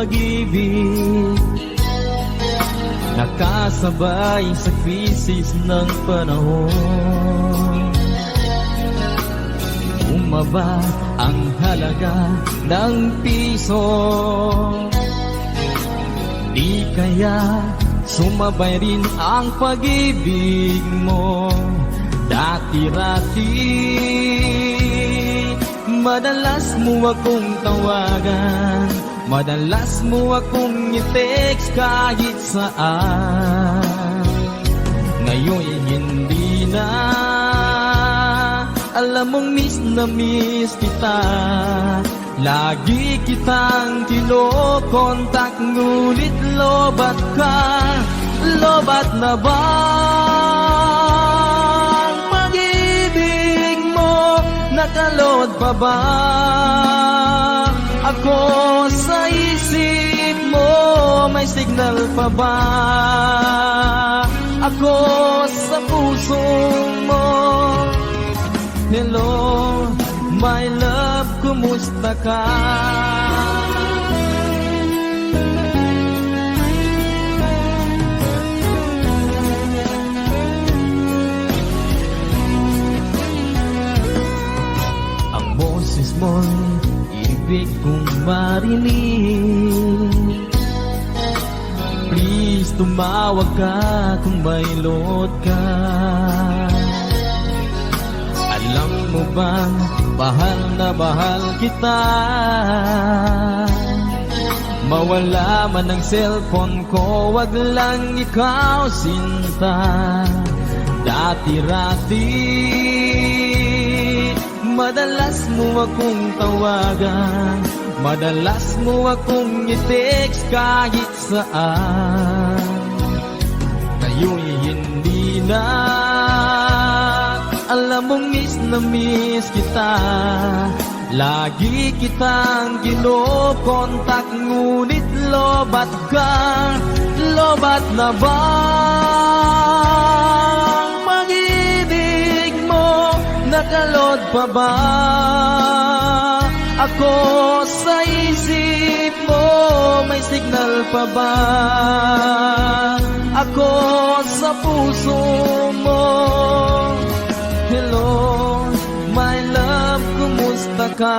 pag-ibig, nakasabay sa krisis ng panahon. Bumaba ang halaga ng piso, di kaya sumabay rin ang pag-ibig mo. Dati-rati madalas mo akong tawagan, madalas mo akong i-text kahit saan. Ngayon hindi na, alam mong miss na miss kita. Lagi kitang kinokontak, ngunit lobat ka. Lobat na ba ang pag-ibig mo? Nakalod pa ba ako sa isip mo? May signal pa ba ako sa puso mo? Hello, my love, kumusta ka? Ang boses mo'y ibig kong marinig. Please, tumawag ka kung may load ka. Alam mo bang bahal na bahal kita? Mawala man ang cellphone ko, wag lang ikaw sinta. Dati-rati madalas mo akong tawagan, madalas mo akong i-text kahit saan. Ngayon hindi na, alam mong miss na miss kita. Lagi kitang kinokontak, ngunit lobat ka. Lobat na ba ang pag-ibig mo? Nakalod pa ba ako sa isip mo? May signal pa ba ako sa puso mo? Hello, my love, kumusta ka?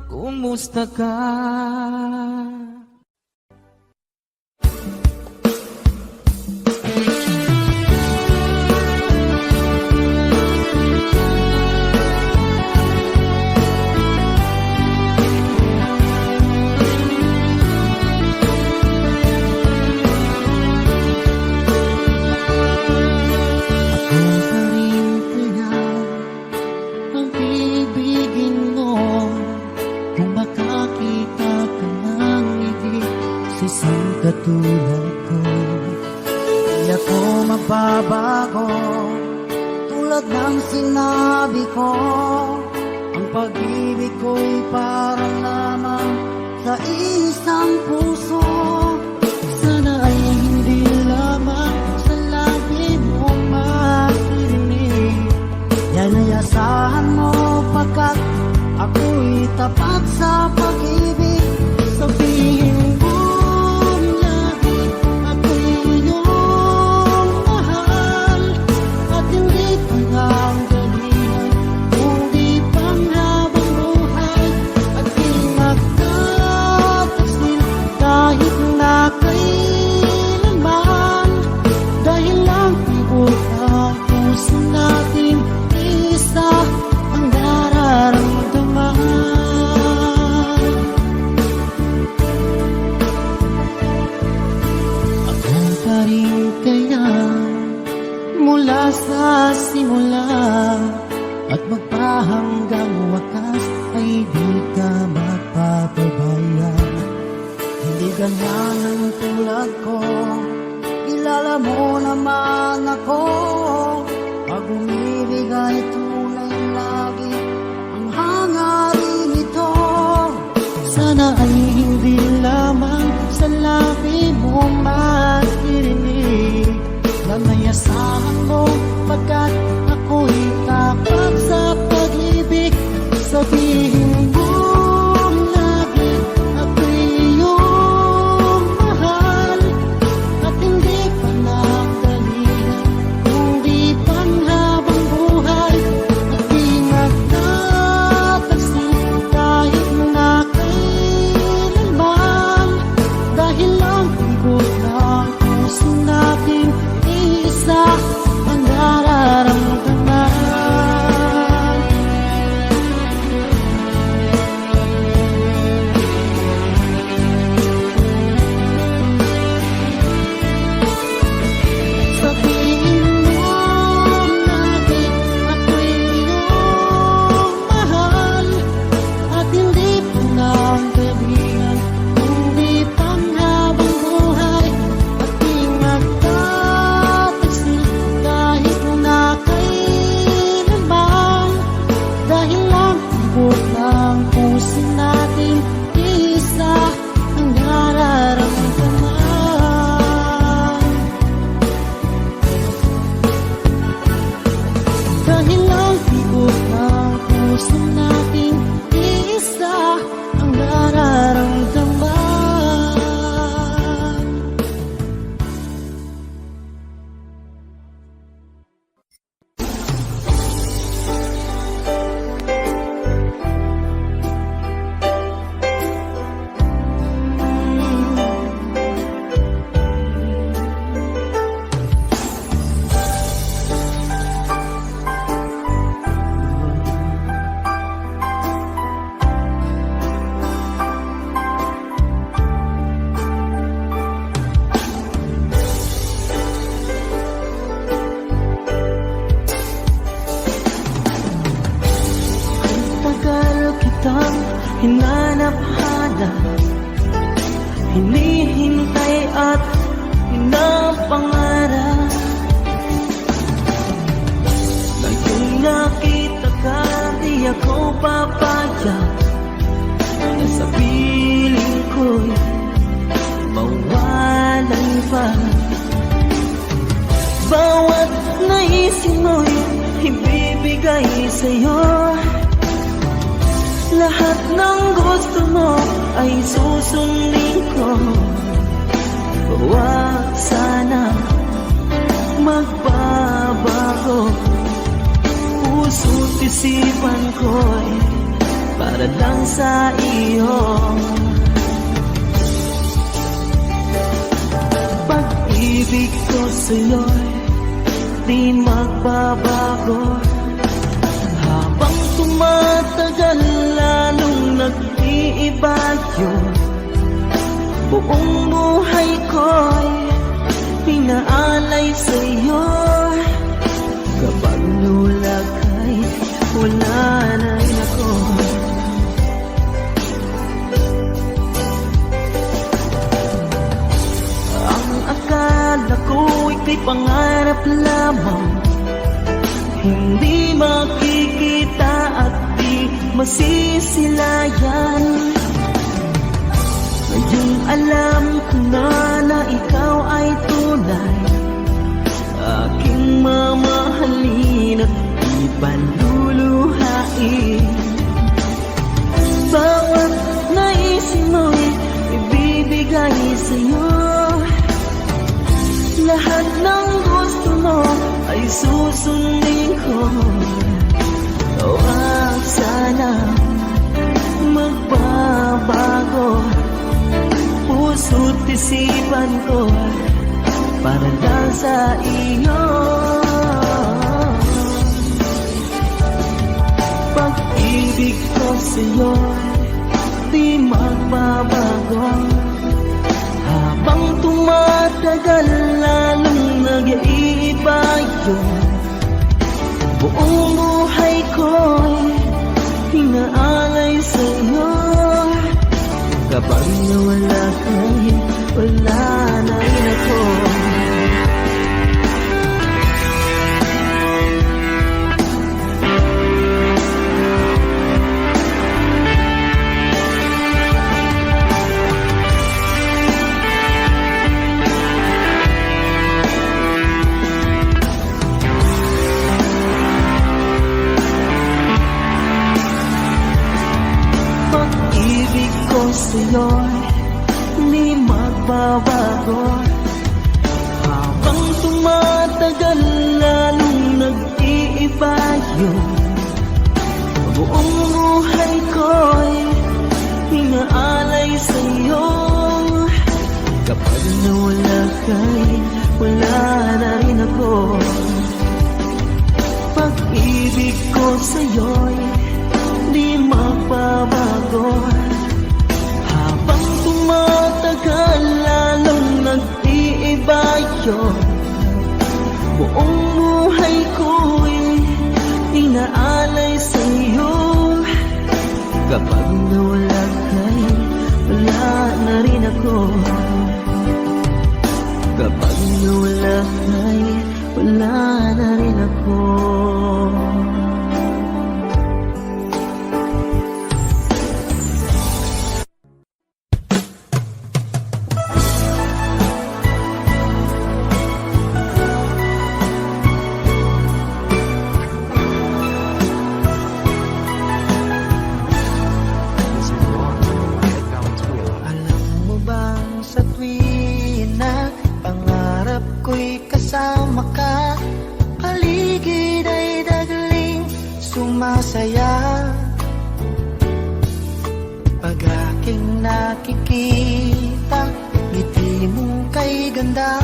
Kumusta ka? Katulad ko, di ako magbabago. Tulad ng sinabi ko, ang pag-ibig ko'y parang lamang sa isang puso. Sana ay hindi lamang sa labi mo maririnig. Yan ay asahan mo, pagkat ako'y tapat sa pag-ibig. Sabihin mo sa simula at magpahanggang wakas ay di ka magpapabaya. Hindi ganyan ang tulad ko, kilala mo naman ako. Pag umibig ay tunay lagi ang hangarin ito. Sana ay hindi lamang sa labi mo maririnig. Nanayasahan mo pagkat ako'y tapat sa pag-ibig. Sabihin mo hinihintay at pinapangarap. Ngayong nakita ka, di ako papayag na sa piling ko'y mawalan pa. Bawat naisin mo'y ibibigay sa'yo. Lahat ng gusto mo ay susundin ko. Huwag sana magbabago. Puso't isipan ko'y para lang sa iyo. Pag-ibig ko sa'yo'y di magbabago. Habang tumatagal lalong nag-iiba yun. Buong buhay ko'y pinaalay sa'yo. Kapag nawala ka'y wala na rin ako. Ang akala ko ika'y pangarap lamang, hindi makikita at di masisilayan. Ngayong alam ko na ikaw ay tunay, aking mamahalin at ipanluluhain. Bawat naisin mo'y ibibigay sa'yo. Lahat ng gusto mo ay susundin ko. Huwag sana magbabago. Puso't isipan ko para lang sa iyo. Pag-ibig ko sa'yo di magbabago. Habang tumatagal lalong nag-iiba yun. Buong buhay ko'y pinaalay sa'yo. Kapag nawala ka'y wala na rin ako. Pag-ibig ko sa'yo'y di magbabago. Habang tumatagal lalong nag-iiba yun. Buong buhay ko'y pinaalay sa'yo. Kapag nawala ka'y wala na rin ako. Pag-ibig ko sa'yo'y di magbabago. Habang tumatagal lalong nag-iiba yun. Buong buhay ko'y inaalay sa'yo. Kapag nawala ka'y wala na rin ako. Kapag nawala ka'y wala na rin ako. Kasama ka, paligid ay dagling sumasaya. Pag aking nakikita, ngiti mo kay ganda.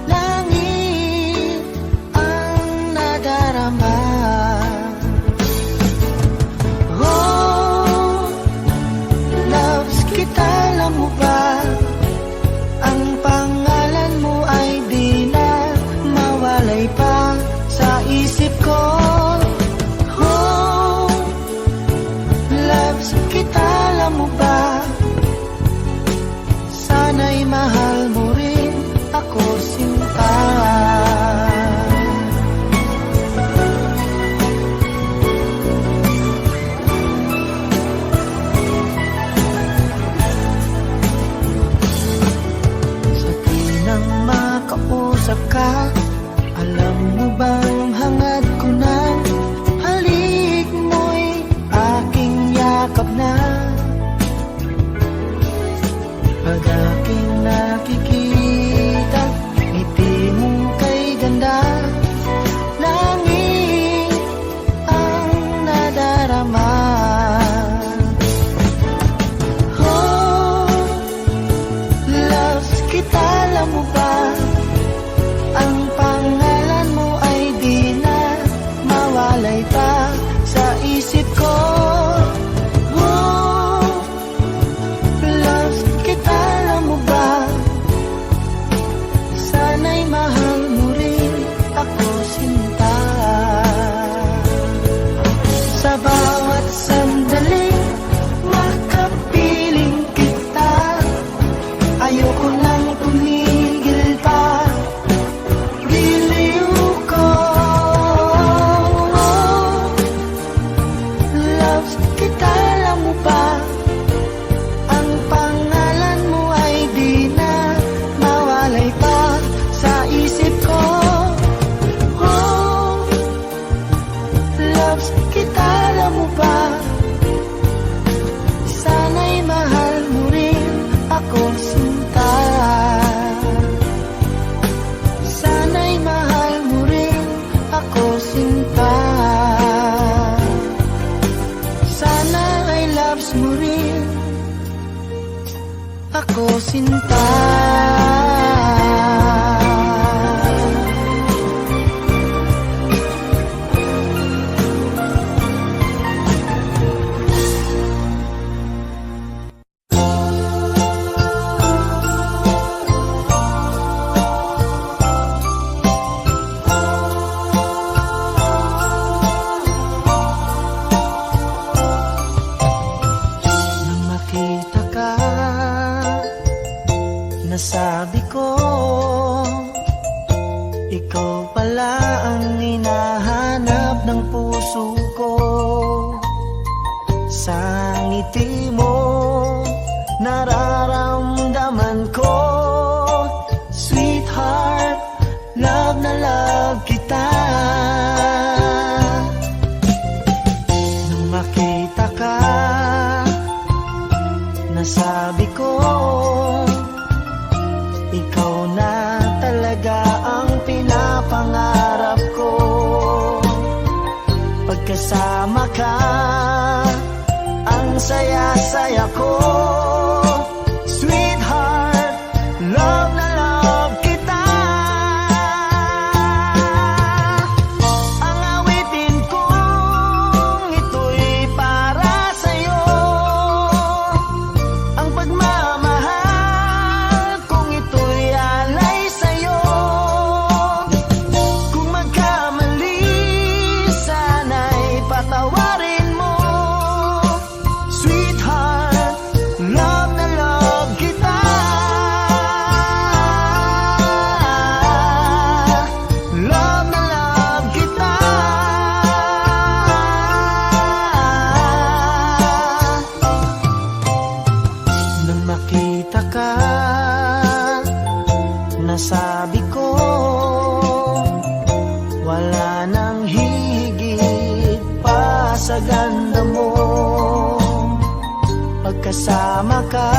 Langit ang nadarama. Oh, loves kita, alam mo ba? Ang pangalan mo ay di na mawalay pa sa isip ko. Oh, loves kita, alam mo ba? Pag aking nakikita, ngiti mong kay ganda, langit ang nadarama. Oh, loves kita, alam mo ba? Ang pangalan mo ay di na mawalay pa sa isip ko. Oh, loves kita, alam mo ba? Sana'y mahal mo rin ako, sinta. Sa bawat sandali makapiling kita, ayoko nang tumigil pa. Giliw ko, loves kita, alam mo ba? Ang pangalan mo ay di na mawalay pa sa isip ko. Oh, loves kita, alam mo ba? Sana'y mahal mo rin ako, sinta. Sana'y mahal mo rin ako, sinta. Sana ay loves mo rin ako, sinta. Nang makita ka, nasabi ko, ikaw pala ang hinahanap ng puso ko. Sa ngiti mo, nararamdaman ko, sweetheart, love na love kita. Nang makita ka, nasabi ko, ikaw na talaga ang pinapangarap ko. Pagkasama ka, ang saya-saya ko. Sweetheart, love na love kita. Ang awitin kong ito'y para sa'yo. Ang pagmamahal kung ito'y alay sa'yo. Kung magkamali, sana'y patawarin mo. Sweetheart, love na love kita. Love na love kita. Nang makita ka, nasabi ko, wala nang higit pa sa ganda mo. Pagkasama ka,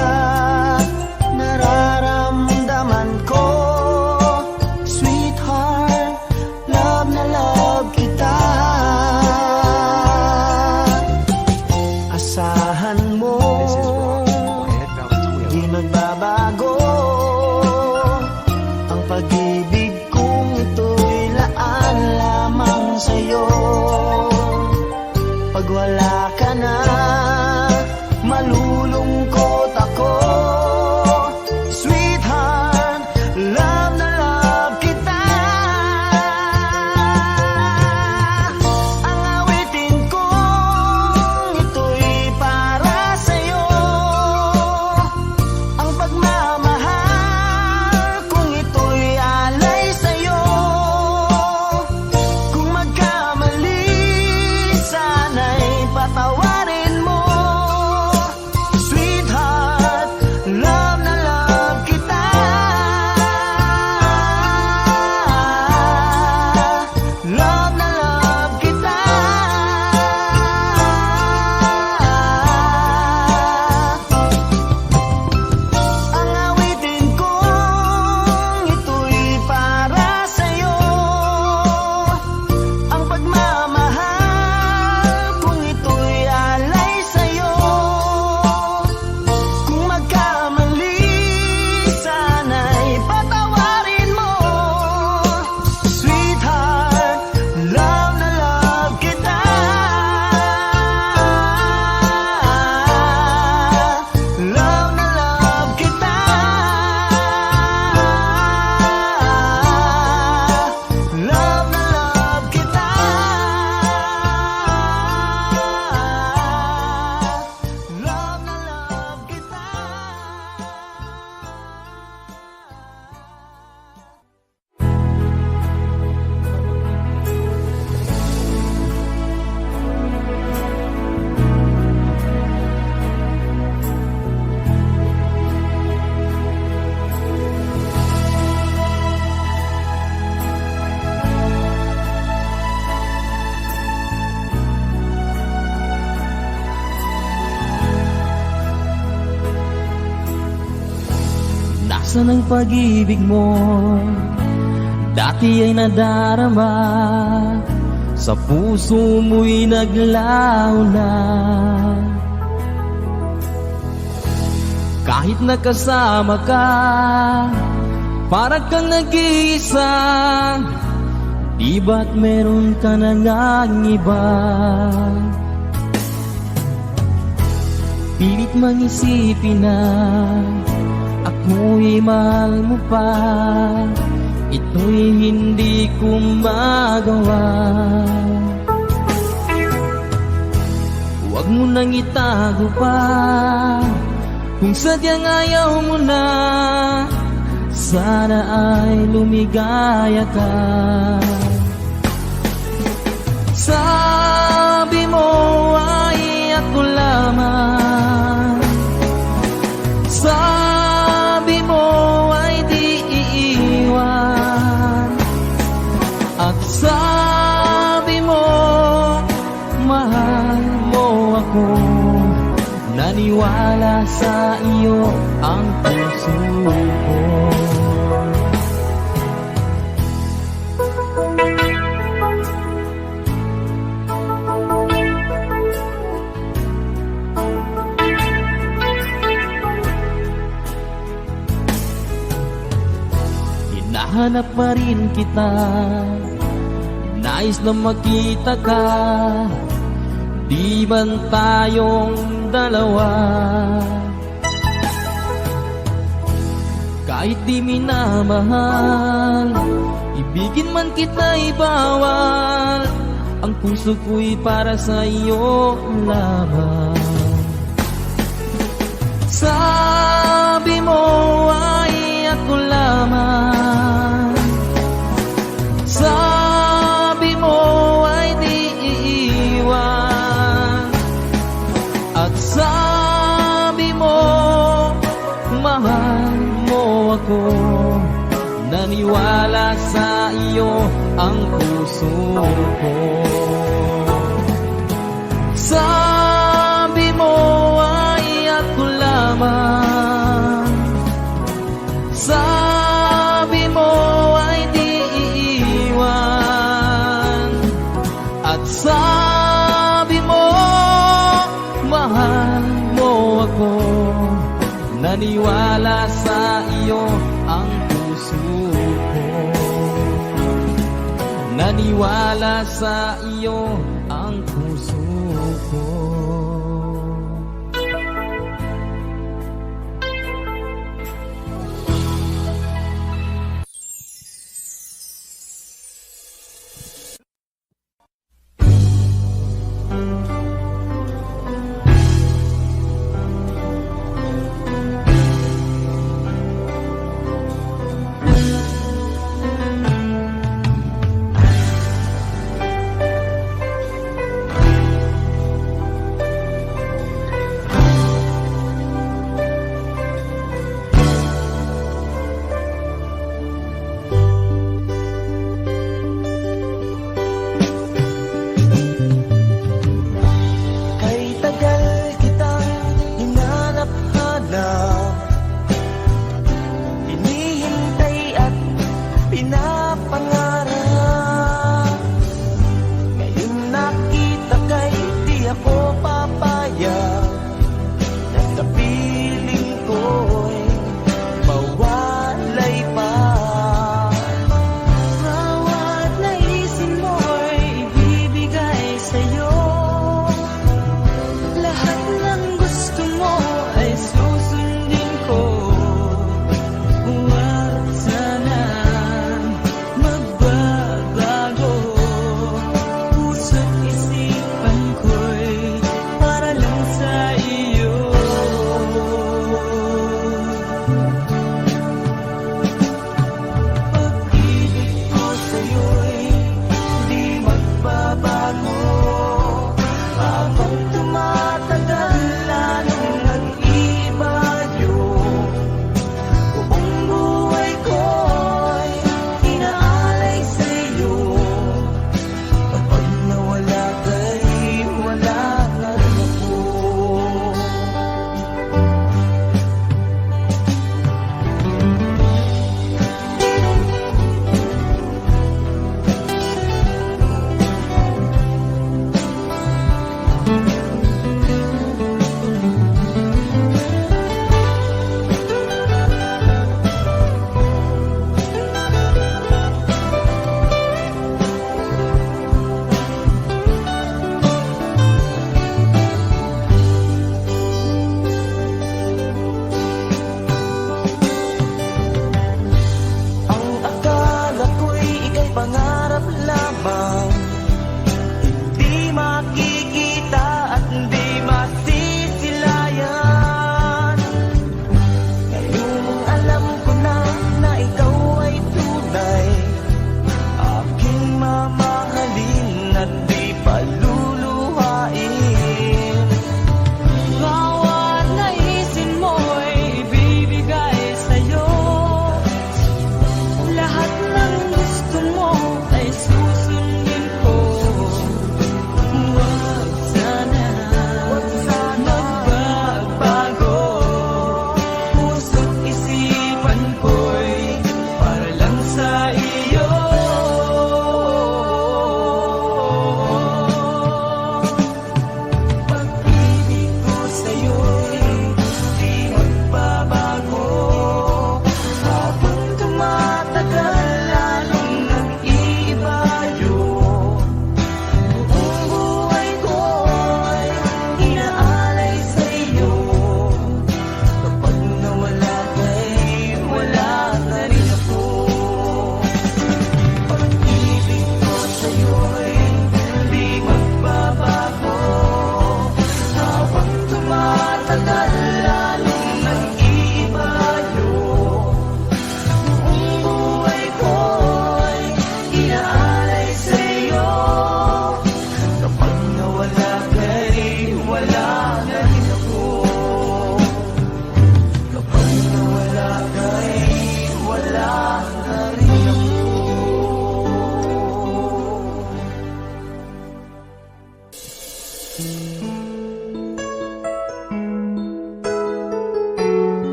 nararamdaman ko, sweetheart, love na love kita. Asahan mo, di magbabago ang pag-ibig kong ito'y laan lamang sa'yo. Pag wala ka na, malulungkot ako. Sweetheart, love na love kita. Ang awitin kong ito'y para sa'yo. Ang pagmamahal kung ito'y alay sa'yo. Kung magkamali, sana'y patawarin Asan ang pag-ibig mo? Dati ay nadarama, sa puso mo'y naglaho na. Kahit nakasama ka, parang kang nag-iisa. Di ba't meron ka na ngang iba? Pilit mang isipin na ako'y mahal mo pa. Ito'y hindi ko magawa. Huwag mo nang itago pa, kung sadyang ayaw mo na. Sana ay lumigaya ka. Sabi mo ay ako lamang, sabi mo ay di iiwan, at sabi mo mahal mo ako. Naniwala sa iyo ang puso ko. Hinahanap pa rin kita, nais na makita ka. Di man tayong dalawa, kahit di minamahal, ibigin man kita'y bawal. Ang puso ko'y para sa iyo lamang. Sabi mo ay ako lamang, sabi mo ay di iiwan, at sabi mo mahal mo ako. Naniwala sa iyo ang puso ko. Sabi mo ay ako lamang, sabi mo ay di iiwan, at sabi mo mahal mo ako. Naniwala sa iyo ang puso ko. Naniwala sa iyo ang puso ko.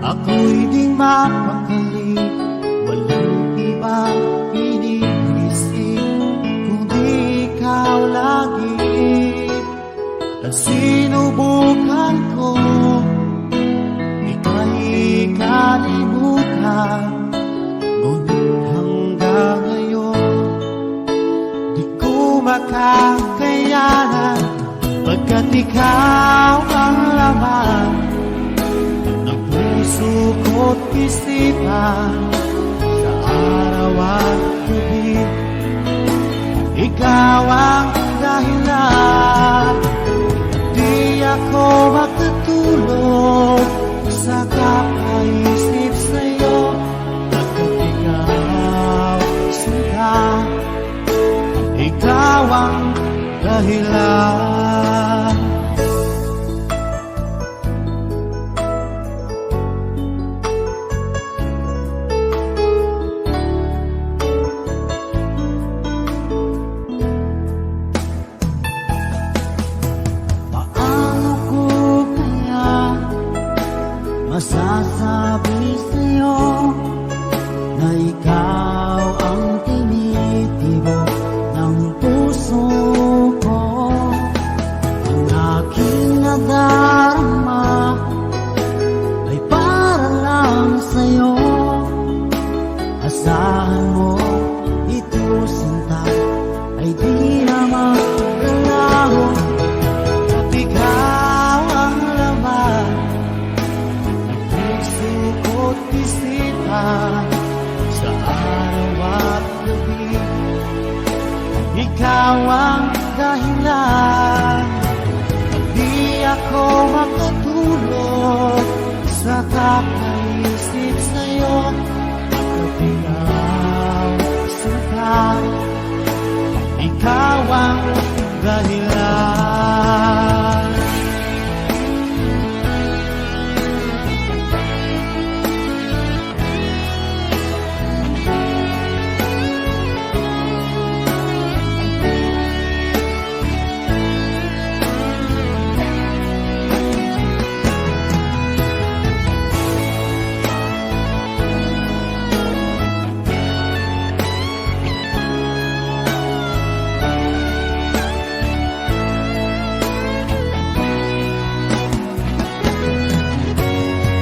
Ako'y di mapakali, walang ibang iniisip kundi ikaw lagi. At sinubukan ko ika'y kalimutan, ngunit hanggang ngayon di ko makakayanan, pagkat ikaw ang laman ng puso ko't isipan sa araw at gabi. Ikaw ang dahilan, di ako makatulog sa kakaisip sa'yo, pagkat ikaw sinta, ikaw ang dahilan. Paano ko kaya masasabi sa'yo na ikaw ang tinitibok ng puso ko? Ang aking nadarama ay para lang sa'yo. Asahan mo ito, sinta, ay di na magkalaho. At ikaw ang laman ng puso ko't isipan sa araw at gabi. Ikaw ang dahilan, di ako makatulog sa kakaisip sa'yo, pagkat ikaw sinta, ikaw ang dahilan.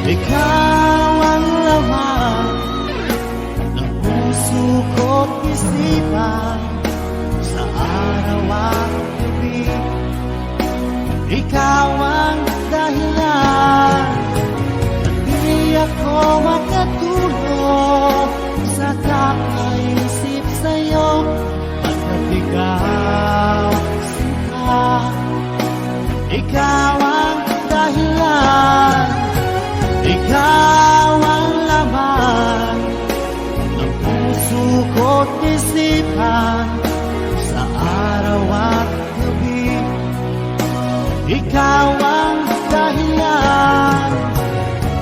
Ikaw ang laman ng puso ko't isipan sa araw at gabi. Ikaw ang dahilan, at di ako makatulog sa kakaisip sa'yo, pagkat ikaw sinta, ikaw ang dahilan. Ikaw ang laman ng puso ko't isipan sa araw at gabi. Ikaw ang dahilan,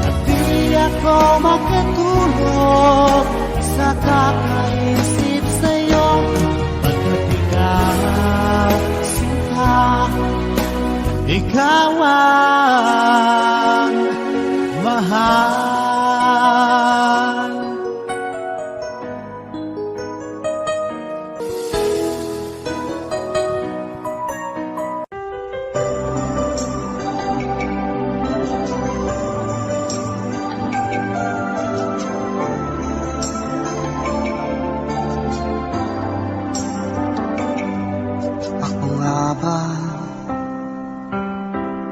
at di ako makatulog sa kakaisip sa'yo, pagkat ikaw sinta, ikaw ang mahal. Ako nga ba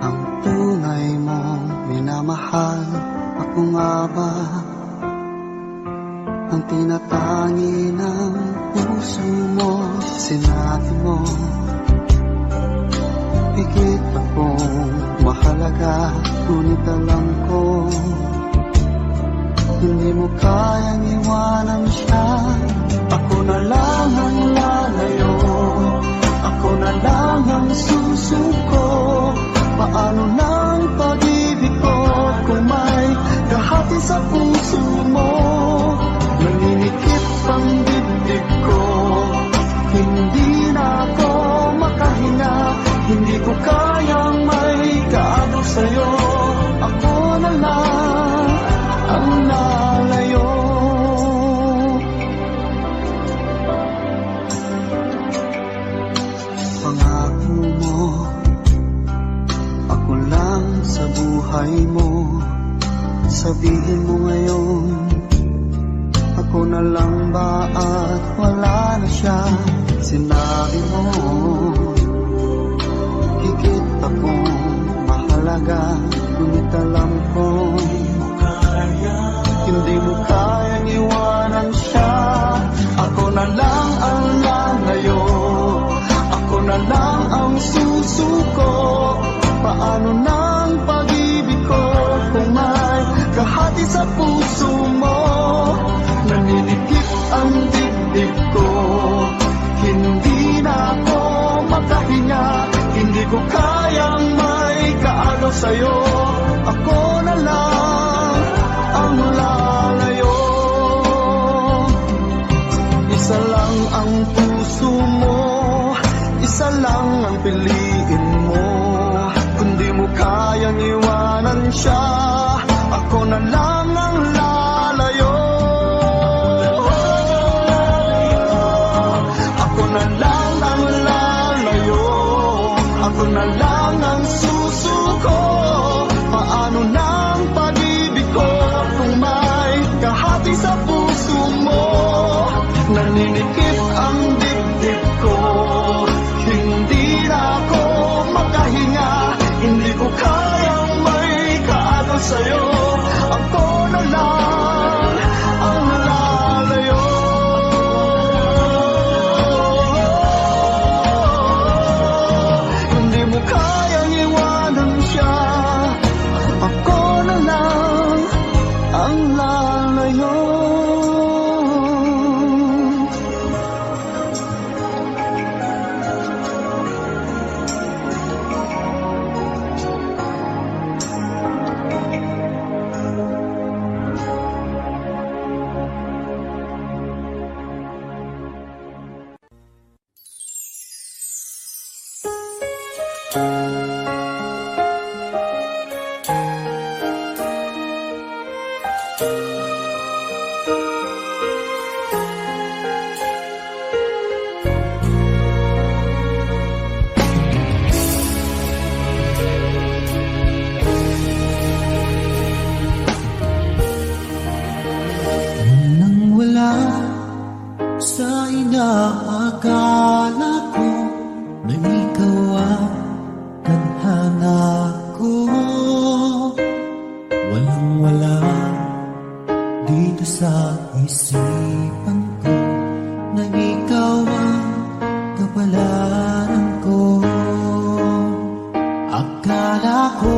ang tunay mong minamahal? Ako nga ba ang tinatangi ng puso mo? Sinabi mo higit akong mahalaga, ngunit alam ko hindi mo kayang iwanan siya. Ako na lang ang lalayo, ako na lang ang susuko. Paano nang pag-ibig ko kung may kahati sa puso mo? Naninikip ang dibdib ko, hindi na ako makahinga. Hindi ko kayang may kaagaw sa'yo. Ako na lang ngayon? Ako na lang ba at wala na siya? Sinabi mo higit akong mahalaga, ngunit alam ko hindi mo kayang iwanan siya. Ako na lang ang lalayo, ako na lang ang susuko. Paano nang pag-ibig ko kung may kahati sa puso mo? Naninikip ang dibdib ko, hindi na ako makahinga. Hindi ko kayang may kaagaw sa'yo. Ako na lang ang lalayo. Isa lang ang puso mo, isa lang ang piliin mo. Kung di mo kayang iwanan siya, ako na lang ang lalayo. Ako na lang ang lalayo, ako na lang ang susuko. Paano nang pag-ibig ko kung may kahati sa puso mo? Naninikip ang dibdib ko, hindi na ako makahinga. Hindi ko kayang may kaagaw sa'yo. Ako na lang ang lalayo. Hindi mo kayang iwanan siya. Ako na lang ang lalayo. Nang wala sa inaakala ko na ikaw ang tadhana ko, walang-wala dito sa isipan ko na ikaw ang kapalaran ko. Akala ko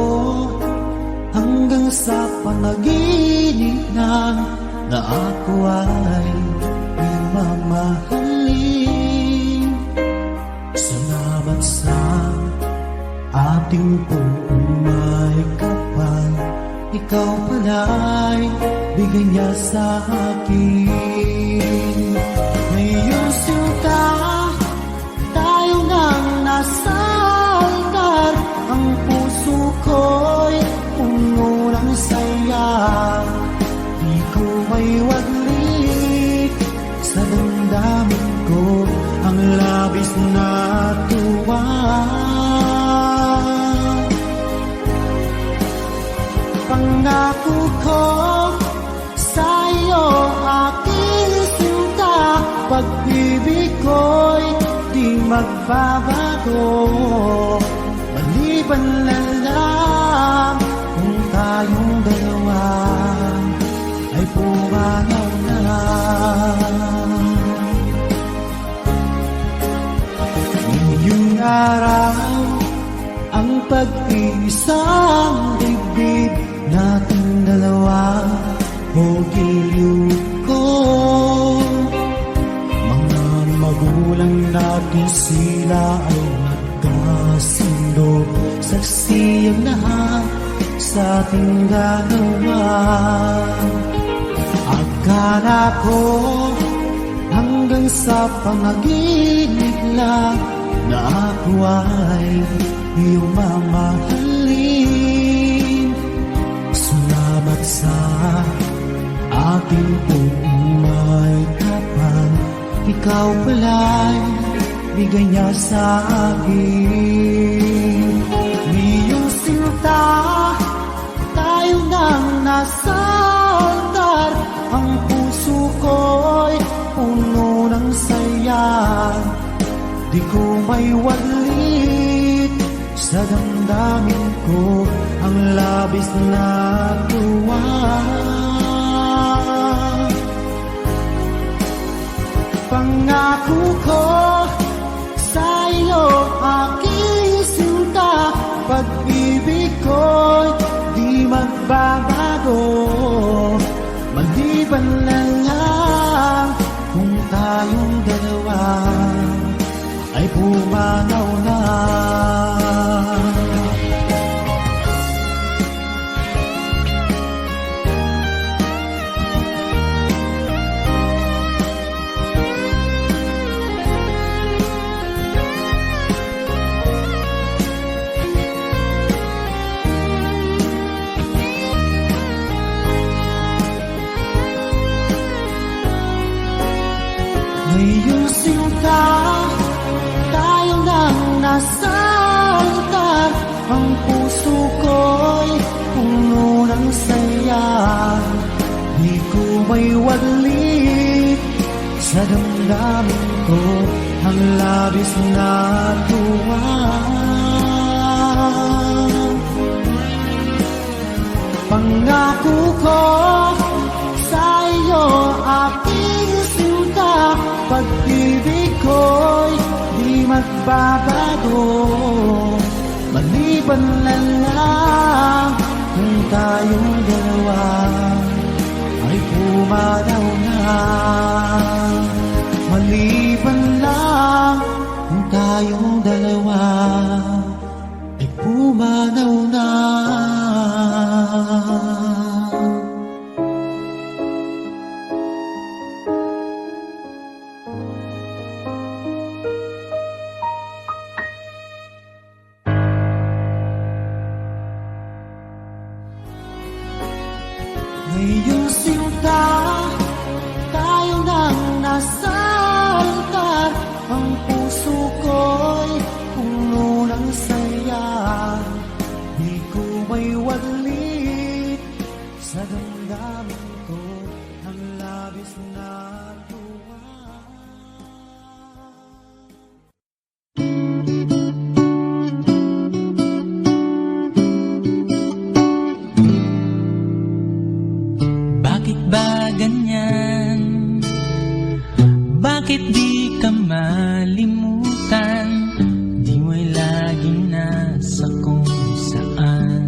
hanggang sa panaginip na ako ay mamahalin. Salamat sa ating umay kapal, ikaw pala'y bigay niya sa akin. Ngayong sinta, tayo nang nasa altar. Ang puso ko'y puno ng saya. Di ko may waglit sa damdamin ko ang labis na tuwa. Pangako ko sa iyo, aking sinta, pag-ibig ko'y di magbabago. Maliban na lang kung tayong dalawa ay pumanaw na. Ngayong araw, ang pag-iisang dibdib nating dalawa o giliw ko. Mga magulang natin, sila ay nagkasundo. Saksi ang lahat sa ating gagawa. Akala ko hanggang sa panaginip lang na ako ay iyong mamahalin. Salamat sa ating umay kapal, ikaw pala'y bigay niya sa akin. Ngayong sinta, tayo nang nasa may walit sa damdamin ko, ang labis na tuwa. Pangako ko sa iyo, aking sinta, pag-ibig ko'y di magbabago. Maliban na lang kung tayong dalawa ay pumanaw na. Ngayong sinta, tayo nang nasa altar. Ang puso ko'y puno ng saya. Di ko may walit sa damdamin ko, ang labis na tuwa. Pangako ko sa iyo, aking sinta, pag-ibig ko'y di magbabago. Maliban na lang kung tayong dalawa ay pumanaw na. Maliban lang kung tayong dalawa ay pumanaw na. Ngayong sinta, tayo nang nasa altar. Ang puso ko'y puno ng saya. Di ko may walit sa damdamin ko, ang labis na tuwa. Bakit ba ganyan? Bakit di ka malimutan? Di mo'y laging nasa kung saan,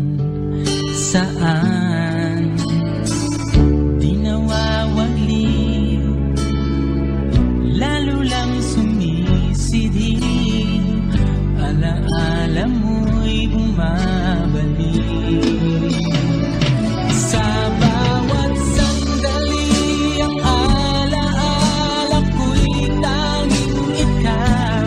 saan. Di nawawali, lalo lang sumisidhi. Alaala mo'y bumabalik. Sa bawat sandali, ang alaala ko'y tanging ikaw.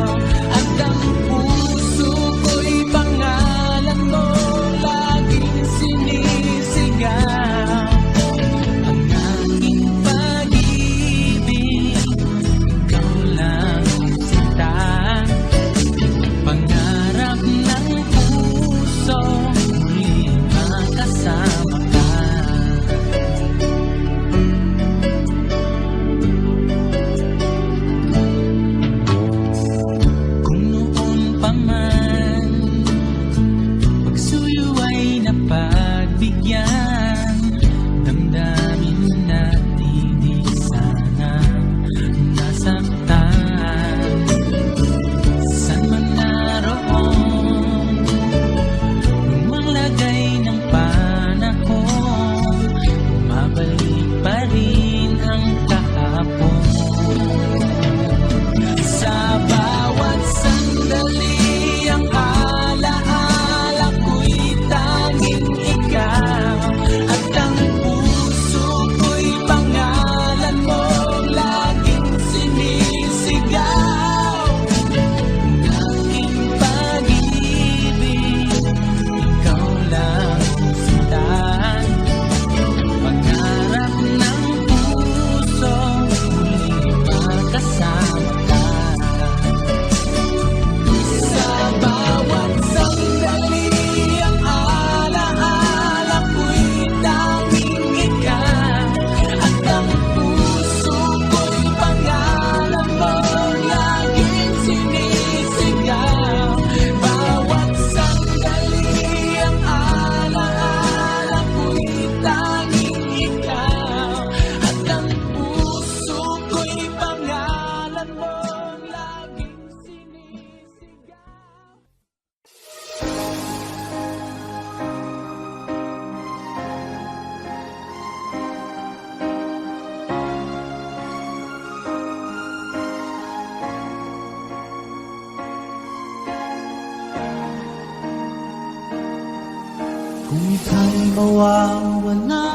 Ika'y mawawala,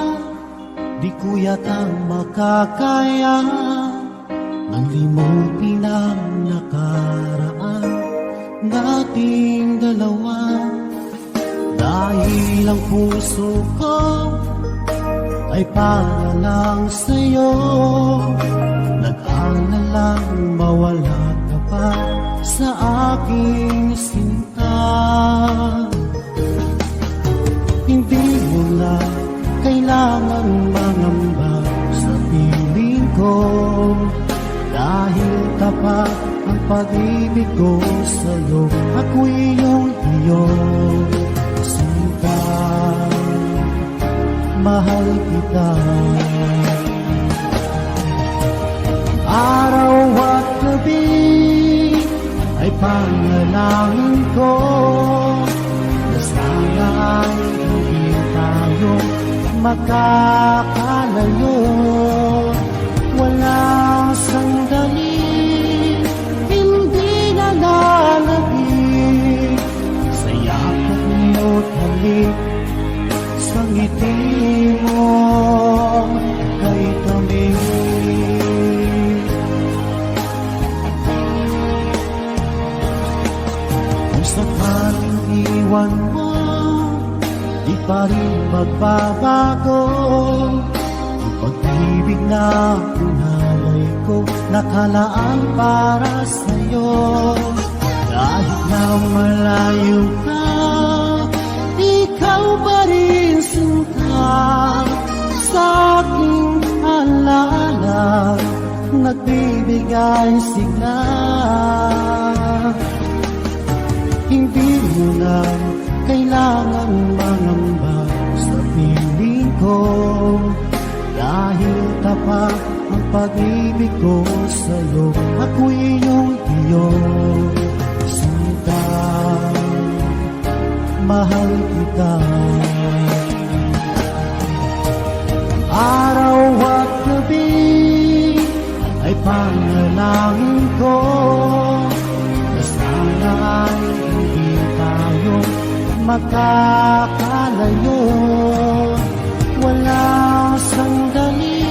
di ko yata makakaya nang limutin ang nakaraan nating dalawa. Dahil ang puso ko ay para lang sa'yo, nag-aalalang mawala ka pa sa aking sinta. Hindi mo na kailangan mangamba sa piling ko, dahil tapat ang pag-ibig ko sa'yo. Ako'y iyong sinta, mahal kita. Araw at gabi ay panalangin ko na sana ay hindi tayo makakalayo. Walang sandali, hindi na lalabig sa yakap mo't halik, sa ngiti mo kay kami. Kung sakaling iwan mo, di pa rin magbabago ang pag-ibig na pinalay ko, nakalaan para sa'yo. Kahit na malayo ka, ikaw pa rin sinta, sa aking alaala nagbibigay sigla. Hindi mo na kailangan mangamba sa piling ko, dahil tapat ang pag-ibig ko sa'yo. Ako'y iyong sinta, mahal kita. Araw at gabi ay panalangin ko na sana ay hindi tayo makakalayo. Walang sandali,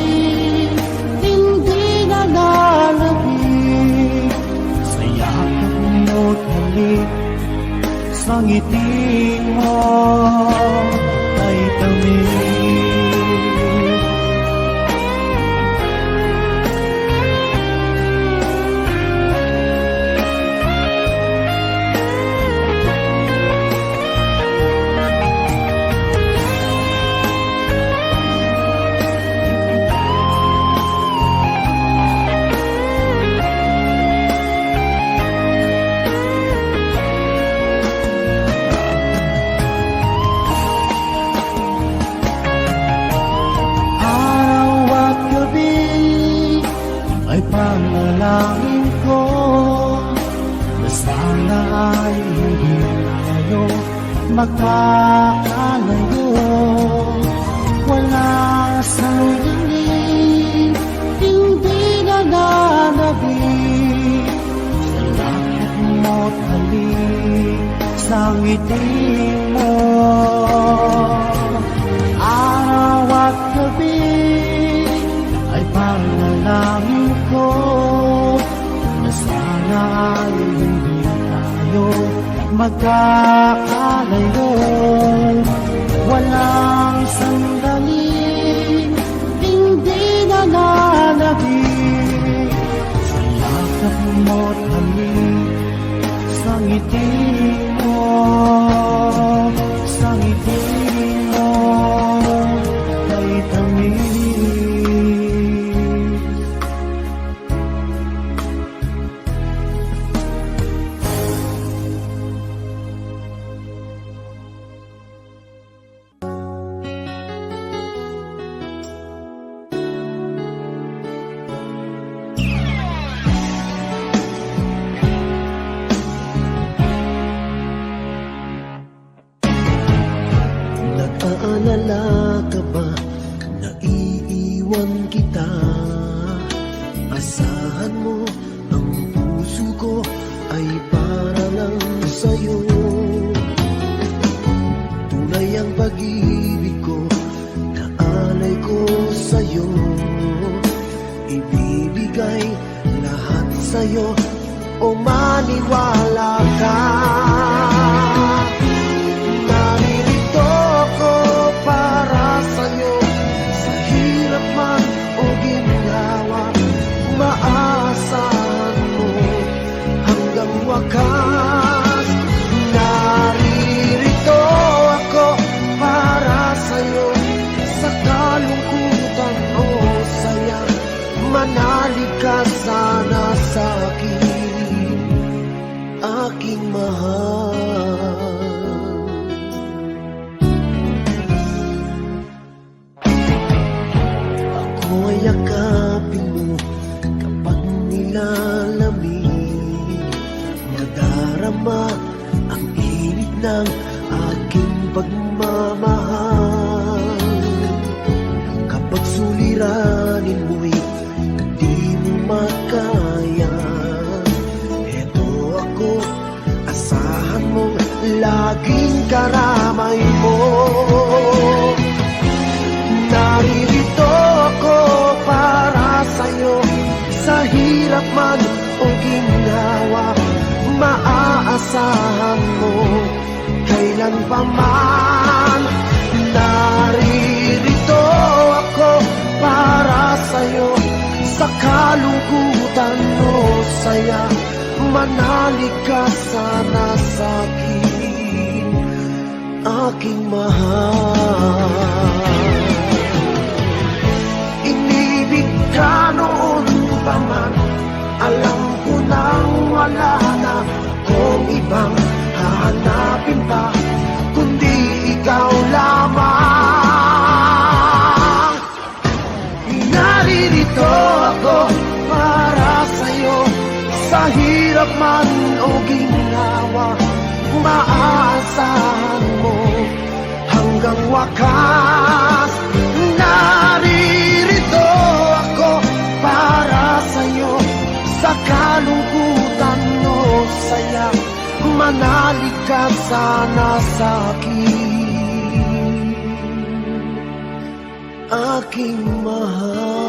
hindi na lalabig sa yakap mo't halik, sa ngiti mo ay tamis. Panalangin ko na sana ay hindi tayo magkakalayo. Wala sandali, hindi na lalabig sa lakad mo't halik, sa ngiti mo. Araw at gabi ay panalangin ko na sana ay hindi tayo magkakalayo. Walang sandali, hindi na lalabig sa yakap mo't halik, sa ngiti mo, sa ngiti mo kay tamis. Nag-aalala ka ba na iiwan kita? Asahan mo, ang puso ko ay para lang sa'yo. Tunay ang pag-ibig ko na alay ko sa'yo. Ibibigay lahat sa'yo o maniwala ka. Naririto ako para sa'yo, sa hirap man o ginhawa, maasahan mo hanggang wakas. Naririto ako para sa'yo, sa kalungkutan o saya, manalig ka sana sa'kin, aking mahal. Ako ay yakapin mo kapag nilalamig, nadarama ang init ng aking pagmamahal. Kapag suliranin mo'y di mo makaya, eto ako, asahan mong laging karamay mo. Naririto ako para sa'yo, sa hirap man o ginhawa, maaasahan mo kailan pa man. Naririto ako para sa'yo, sa kalungkutan o saya, manalig ka sana sa'kin, aking mahal. Inibig ka noon pa man, alam ko nang wala na kung ibang hahanapin pa, kundi ikaw lamang. Naririto ako para sa'yo, sa hirap man o ginhawa, maaasahan mo hanggang wakas. Naririto ako para sa'yo, sa kalungkutan o saya, manalig ka sana sa'kin, aking mahal.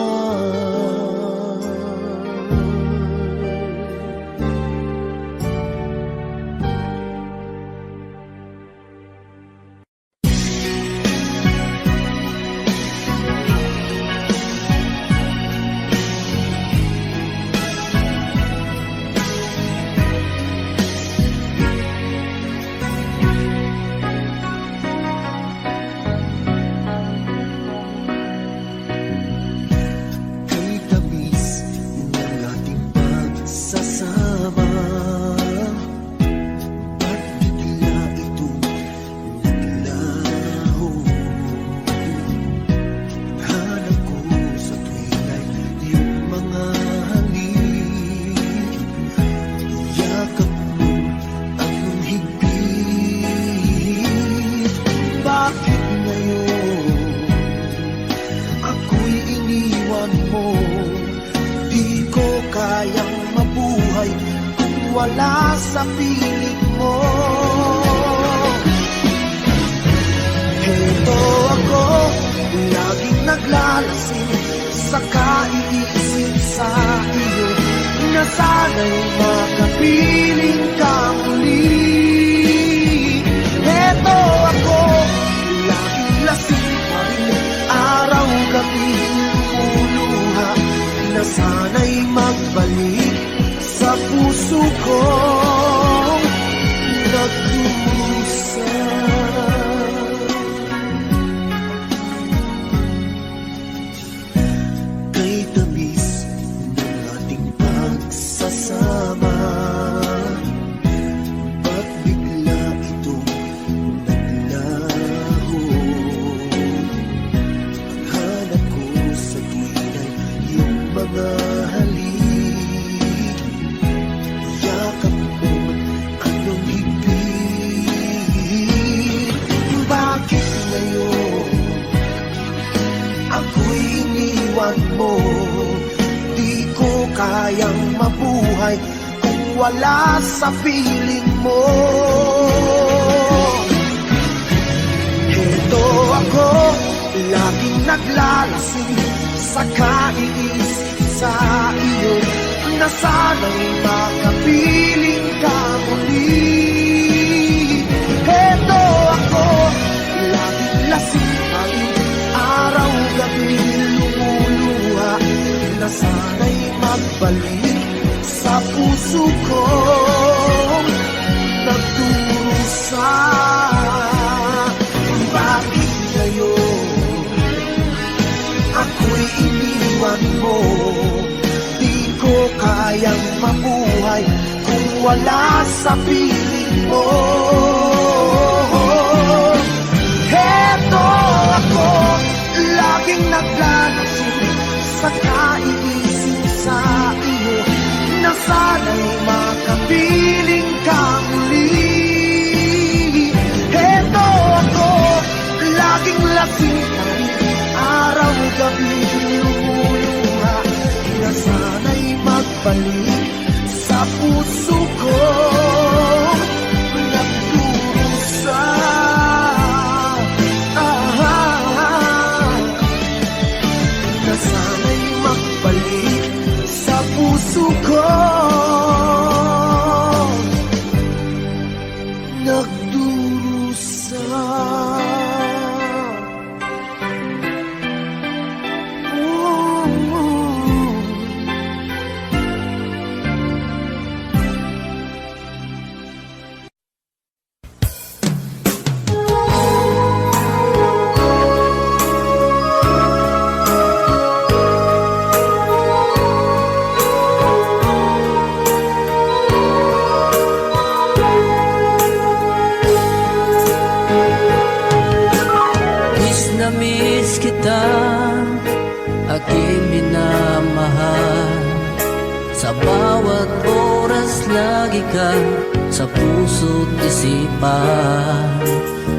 Wala sa piling mo. Heto ako, laging naglalasing sa kaiisip sa iyo, na sana'y makapiling ka muli. Heto ako, laging lasing pa rin, araw-gabi lumuluha, na sana'y magbalik sa puso kong nagkusa. Kay tamis ng ating pagsasama, ba't bigla itong naglaho? Ang hanap ko sa tuwin ay yung mga halik, mo. Di ko kayang mabuhay kung wala sa piling mo. Heto ako, laging naglalasing sa kaiisip sa iyo, na sana'y makapiling ka muli. Heto ako, laging lasing pa rin, araw-gabi lumuluha, na sana'y magbalik sa puso ko, nagdurusa. Bakit ngayon ako'y iniwan mo? Di ko kayang mabuhay kung wala sa piling mo. Heto ako, laging naglalasing sa kaiisip sa iyo, na sana'y makapiling ka muli. Heto ako, laging lasing pa rin, araw-gabi lumuluha, na sana'y magbalik sa puso ko, nagdurusa. Na sana'y magbalik sa puso ko, nagdurusa. Miss kita, aking minamahal. Sa bawat oras lagi ka sa puso't isipan.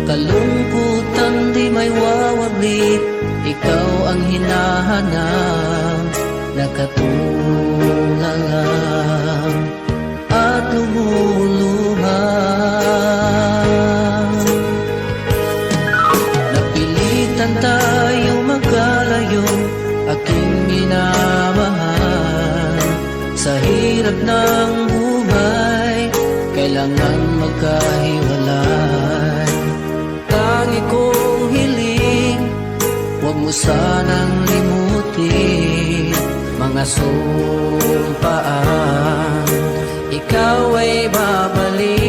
Kalungkutan di may wawaglit, ikaw ang hinahanap. Nakatulala at lumuluha. Tayo magkalayo, aking minamahal. Sa hirap ng buhay, kailangan magkahiwalay. Tangi kong hiling, huwag mo sanang limutin mga sumpaan, ikaw ay babalik.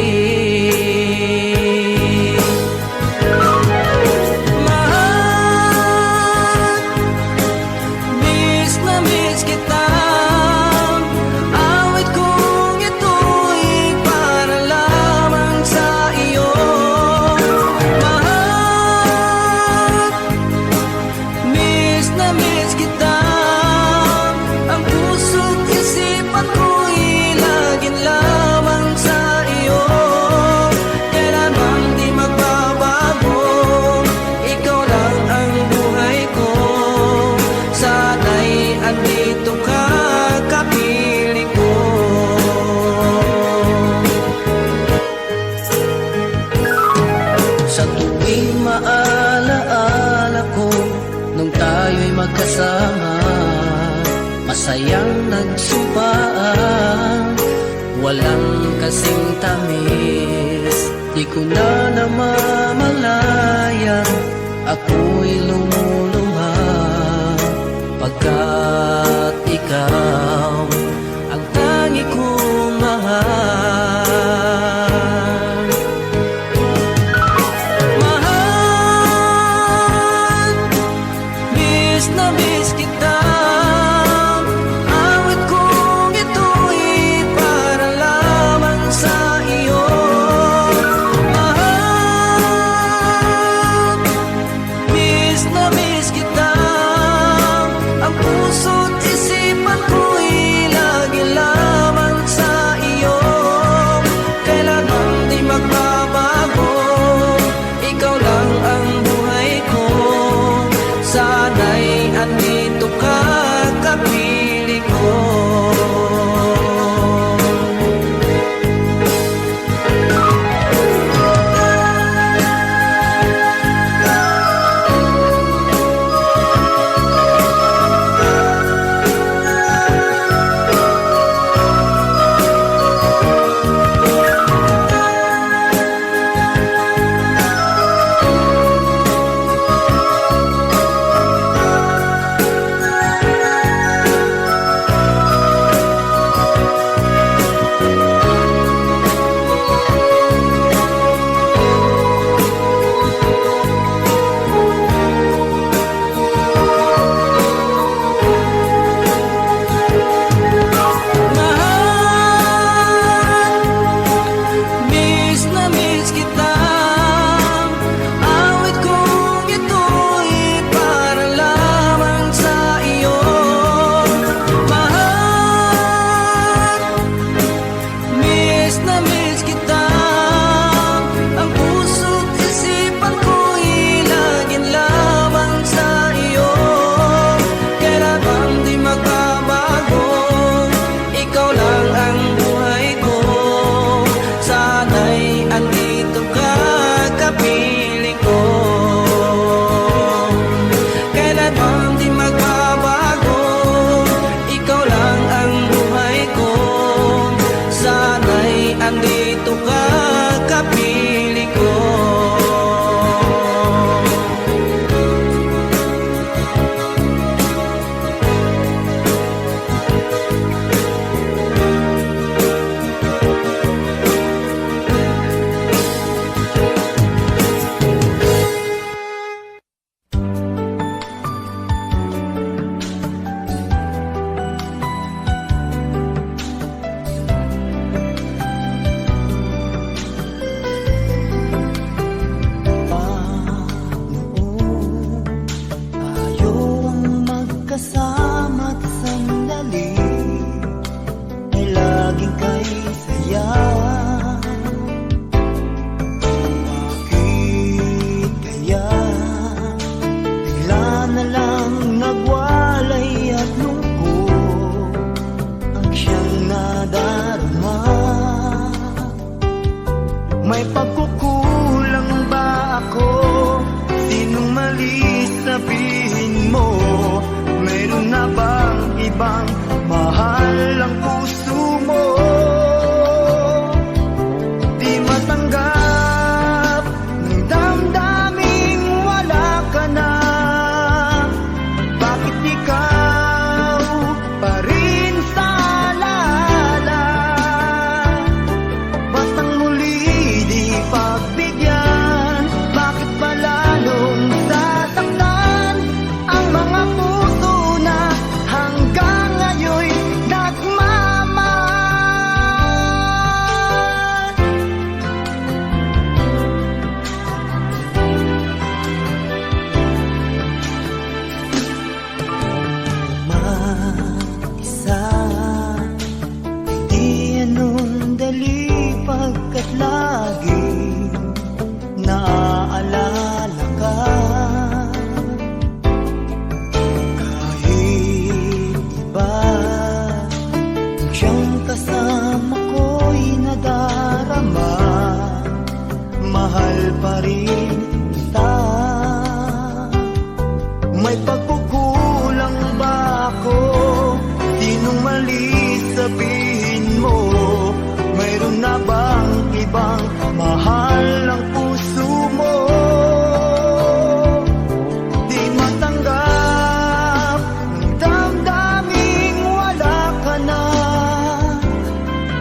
Magkasama, masayang nagsumpaan, walang kasing tamis. Di ko na namamalayan, ako'y lumuluha, pagkat ikaw ang tangi kong mahal. Na miss kita, awit kong ito'y para lamang sa iyo. Mahal, miss na miss kita, ang puso't isipan ko'y sandali sabihin mo, mayroon na bang ibang mahal ang puso mo? Di matanggap ng damdaming wala ka na.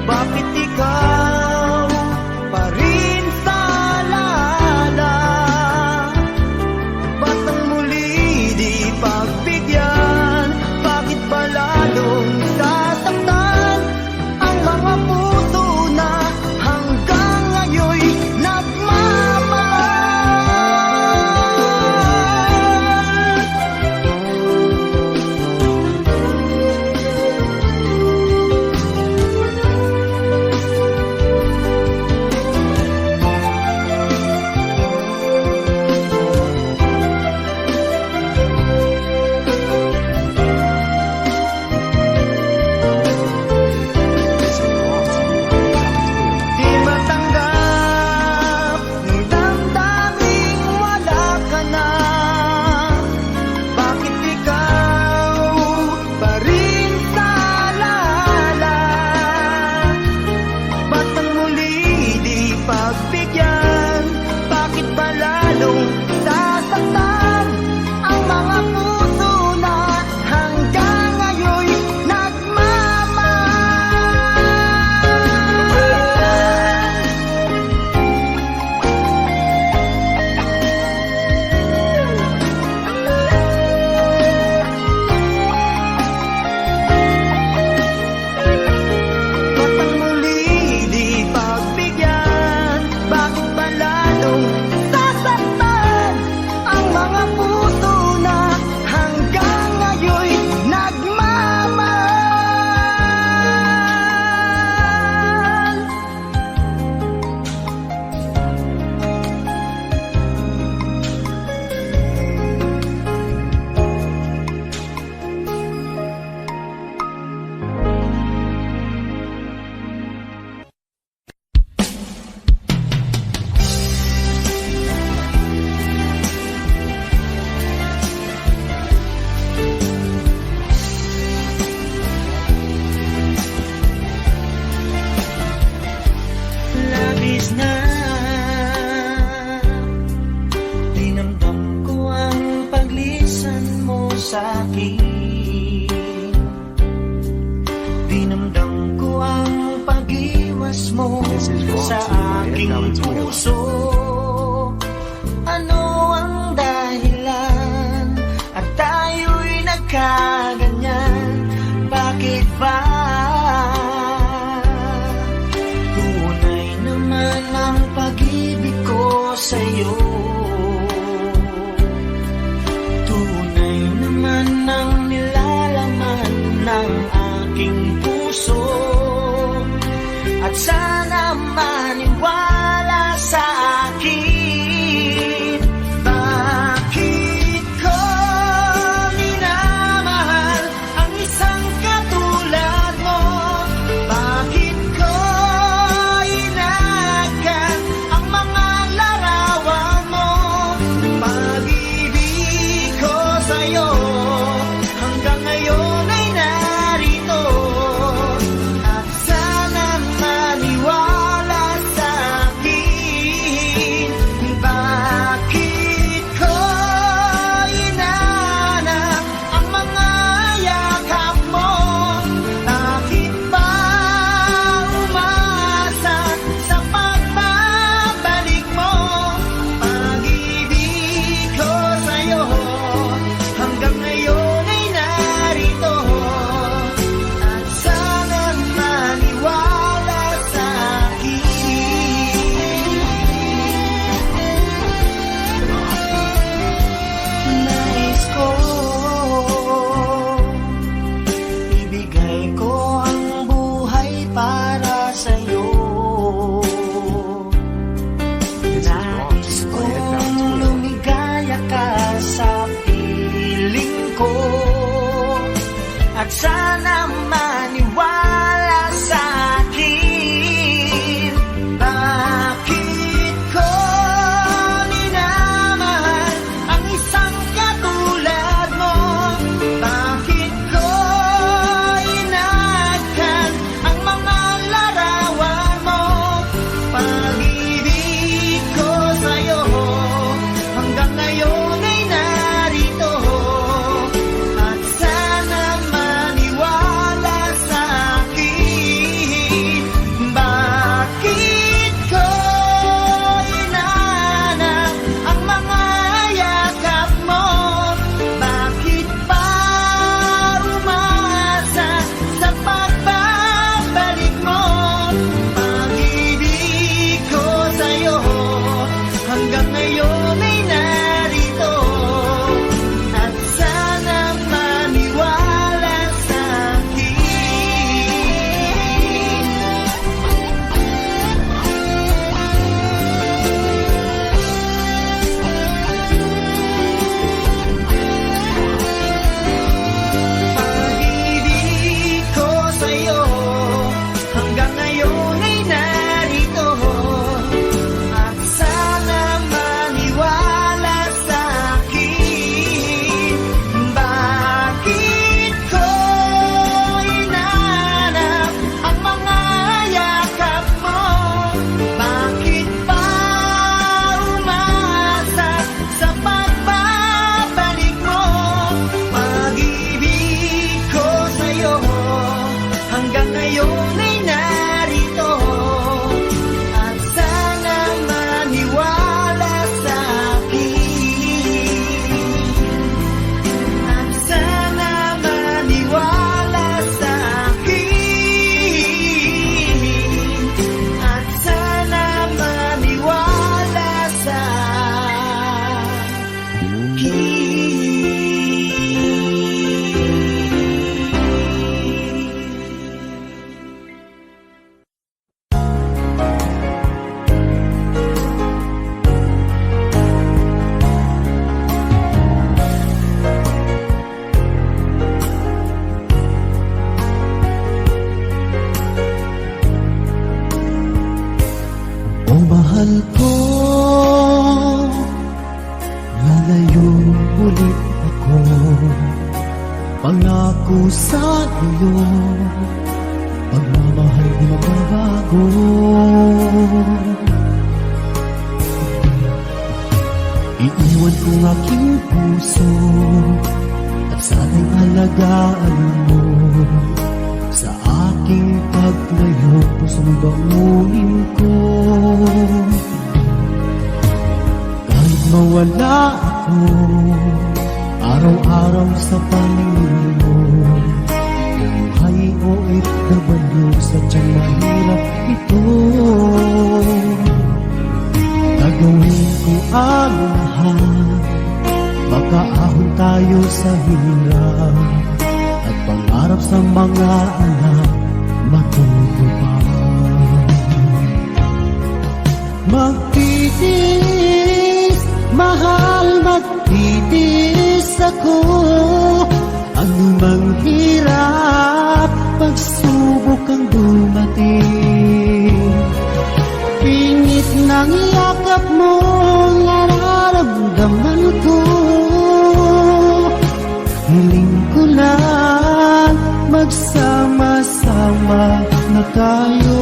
Bakit ikaw pa rin sa alala? Ba't ang muli di pagbigyan? Bakit ba lalong sasaktan ang mga puso na hanggang ngayon'y nagmamahal? Di matanggap ng damdaming wala ka na. Bakit ikaw pa rin sa alala? Ba't ang muli di pagbigyan? Bakit ba lalong sasaktan ang mga puso na hanggang ngayon'y nagmamahal? Ba't ang muli di pagbigyan? Bakit ba lalong sasaktan ang mga puso na hanggang ngayon'y nagmamahal? Labis na dinamdam ko ang paglisan mo sa'kin. Dinamdam ko ang pag-iwas mo sa aking puso. Ano ang dahilan at tayo'y nagkaganyan? Bakit ba? Tunay naman ang pag-ibig ko sa'yo. Tunay naman ang nilalaman ng aking puso. At sana maniwala sa akin. Bakit ko minamahal ang isang katulad mo? Bakit ko inagan ang mga larawan mo? Pag-ibig ko sa'yo hanggang ngayon ay narito. At sana maniwala sa akin. Bakit ko inanap ang mga yakap mo? Bakit ba umasa sa pagbabalik mo? Pag-ibig ko sa'yo hanggang ngayon ay narito. At sana maniwala sa akin. Nais ko ibigay ko ang buhay para sa'yo. Nais kong lumigaya ka sa piling ko. At sana maniwala sa akin. Bakit ko minamahal ang isang katulad mo? Bakit ko inanap Mahal ko, lalayo ulit ako. Pangako sa iyo, pagmamahal di magbabago. Iiwan ko ang aking puso at sana'y alagaan mo. Sa aking paglayo, pusong bangunin ko. Kahit mawala ako, araw-araw sa paningin mo. Buhay o OFW, sadyang mahirap ito. Gagawin ko ang lahat, makaahon tayo sa hirap, at pangarap sa mga anak matutupad. Magtitiis, mahal, magtitiis ako. Anumang hirap, pagsubok ang dumating. Pingit ng yakap mo, nararamdaman ko. Hiling ko lang, magsama-sama na tayo.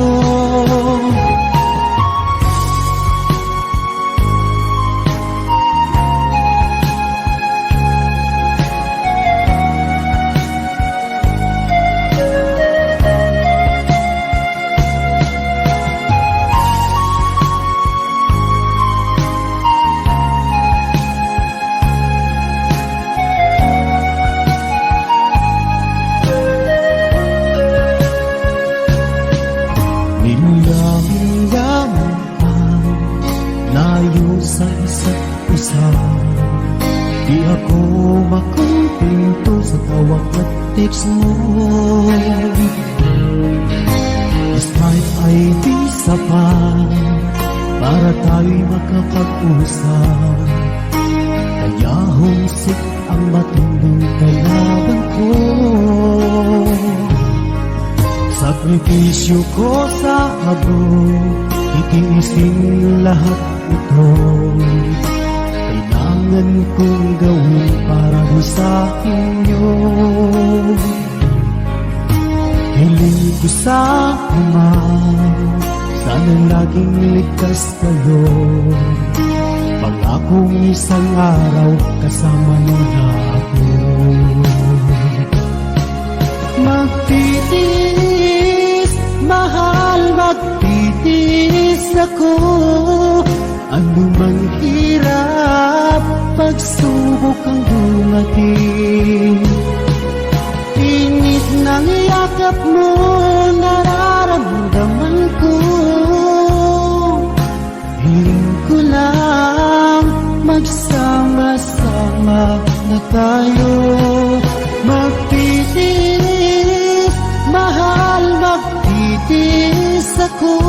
Sa isa't isa, di ako makumpinto sa tawag at text mo. Skype ay di sapat para tayo'y makapag-usap. Kaya homesick ang matinding kalaban ko. Sakripisyo ko sa abroad, itiisin lahat ito. Kailangan kong gawin para sa inyo. Hiling ko sa Ama, sana laging ligtas kayo. Pangakong isang araw kasama niyo na ako. Magtitiis, mahal, magtitiis ako. Anumang hirap, pagsubok ang dumating. Init ng yakap mo, nararamdaman ko. Hiling ko lang, magsama-sama na tayo. Magtitiis, mahal, magtitiis ako.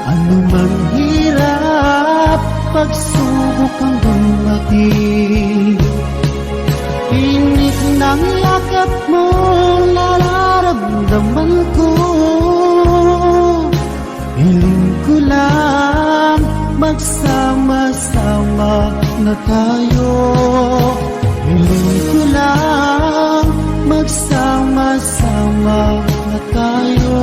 Anumang hirap, pagsubok ang dumating. Init ng yakap mo, nararamdaman ko. Hiling ko lang, magsama-sama na tayo. Hiling ko lang, magsama-sama na tayo.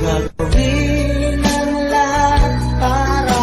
Gagawin ang lahat para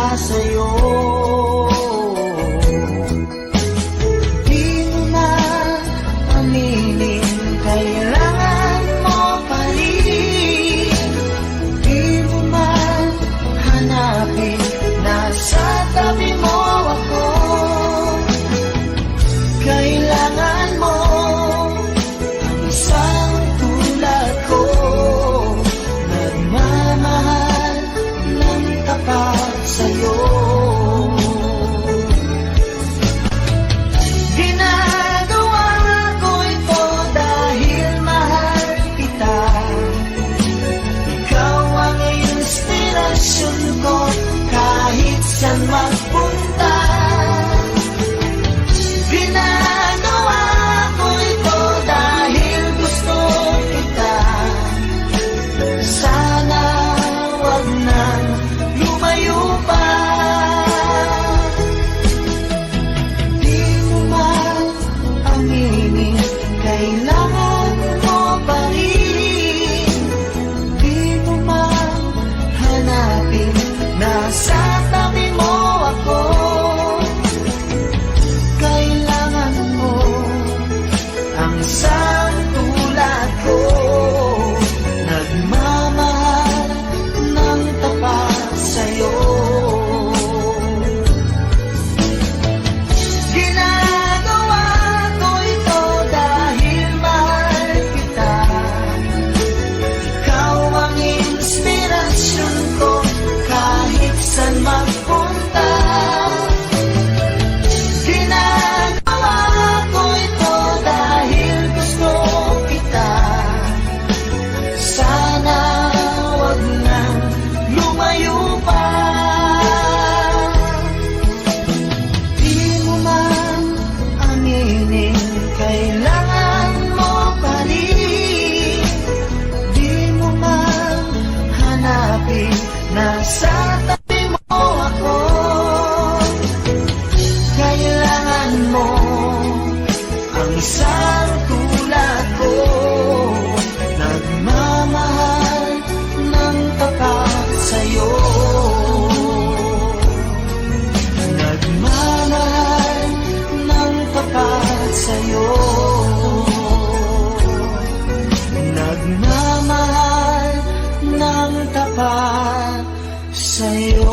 pa sa'yo.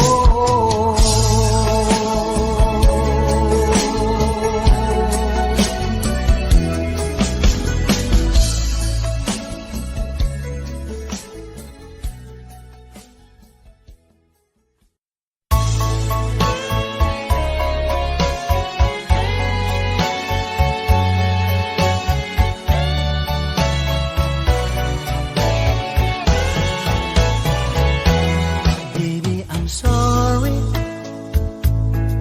Baby, I'm sorry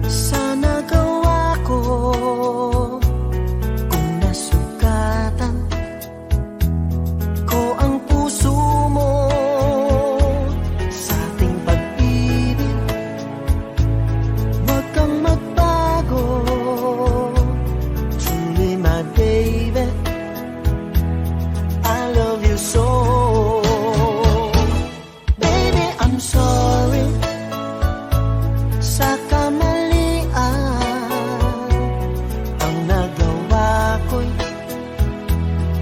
sa nagawa ko, kung nasugatan ko ang puso mo sa ating pag-ibig. Huwag kang magbago, truly my baby, I love you so. Baby, I'm sorry sa kamalian, ang nagawa ko'y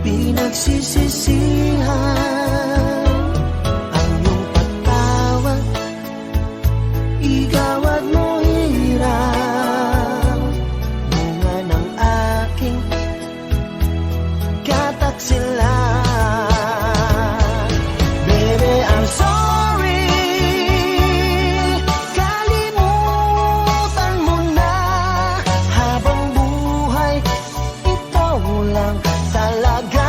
pinagsisisihan. Ang iyong pagtawag, igawad mo hirap, bunga ng aking kataksilan. Baby, I'm sorry, kalimutan mo na, habang buhay ikaw lang talaga.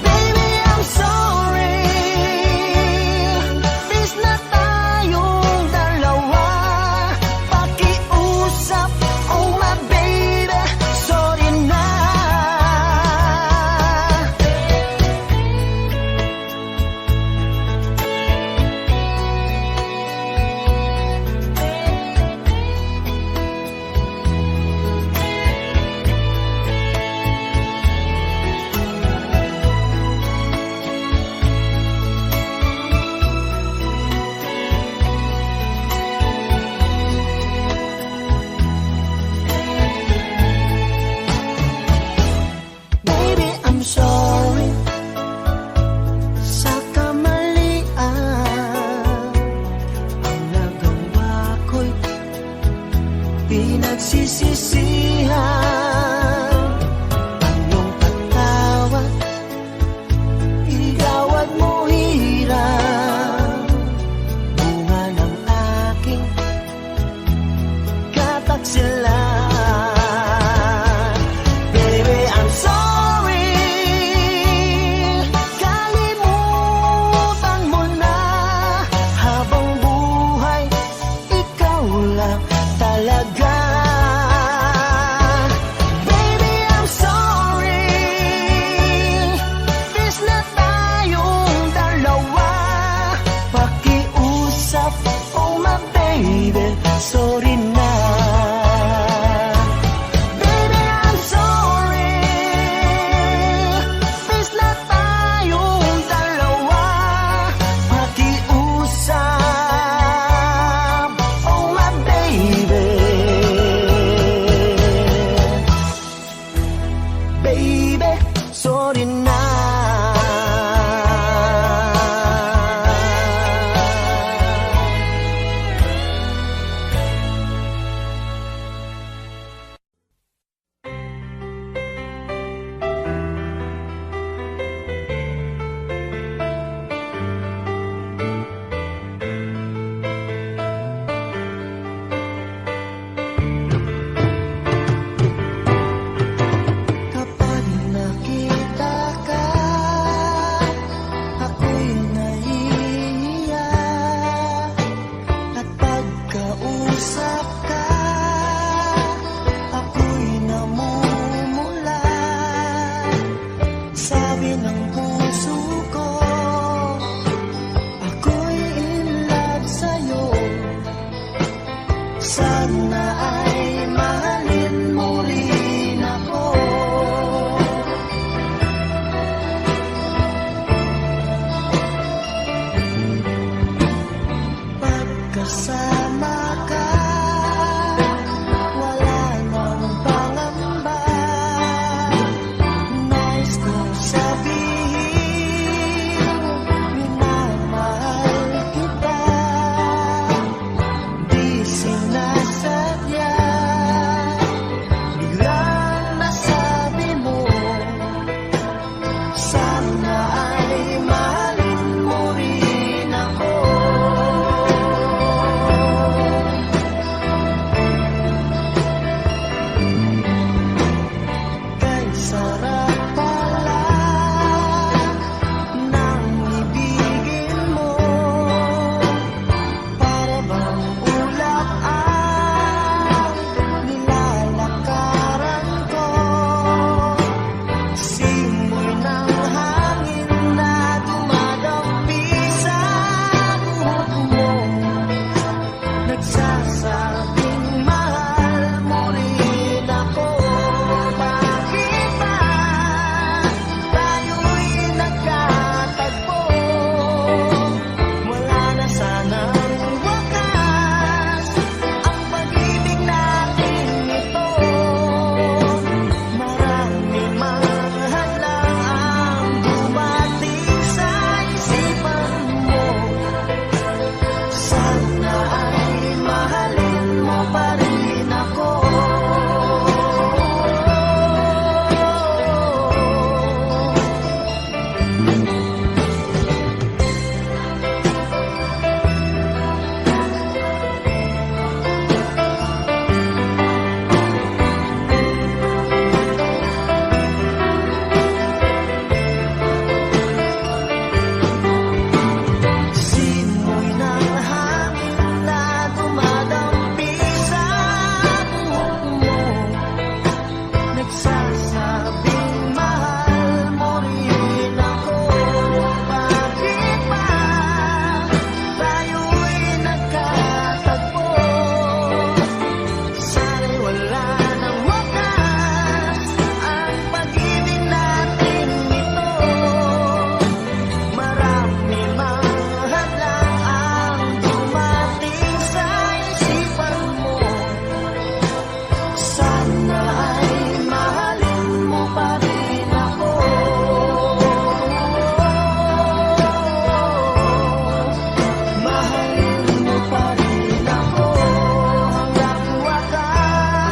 Baby, I'm sorry, please na tayong dalawa, pakiusap, oh my baby, sorry na. Baby, I'm sorry sa kamalian, ang nagawa ko'y pinagsisisihan. Ang iyong pagtawag, igawad mo hirap, bunga ng aking kataksilan. Baby, I'm sorry, kalimutan mo na, habang buhay ikaw lang talaga. Baby, I'm sorry, please na tayong dalawa, pakiusap, oh my baby, sorry na. Baby, I'm sorry, please na tayong dalawa, pakiusap, oh my baby. Baby, sorry na. ng hangin na dumadampi sa buhok mo, nagsasabing mahal mo rin ako. Bakit ba tayo'y nagkatagpo? Wala na sanang wakas ang pag-ibig natin ito. Marami mang hadlang ang dumating sa isipan mo. Sana ay mahalin mo pa rin ako. Simoy ng hangin na dumadampi sa buhok mo, nagsasabing mahal mo rin ako. Bakit ba tayo'y nagkatagpo? Sana'y wala nang wakas ang pag-ibig natin ito. Marami mang hadlang ang dumating sa isipan mo. Sana ay mahalin mo pa rin ako. Mahalin mo pa rin ako hanggang wakas.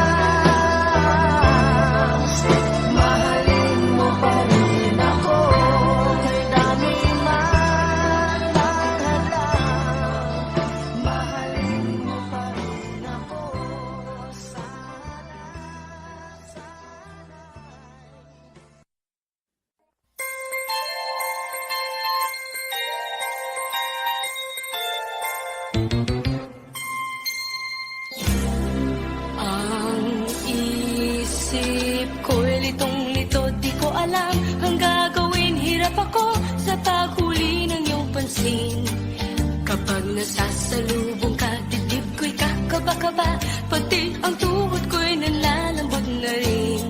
Mahalin mo pa rin ako kay dami man ang hadlang. Mahalin mo pa rin ako sana. Ang isip ko'y litong-lito, di ko alam ang gagawin. Hirap ako sa paghuli ng iyong pansin. Kapag nasasalubong ka, dibdib ko'y kakaba-kaba, pati ang tuhod ko'y nalalambot na rin.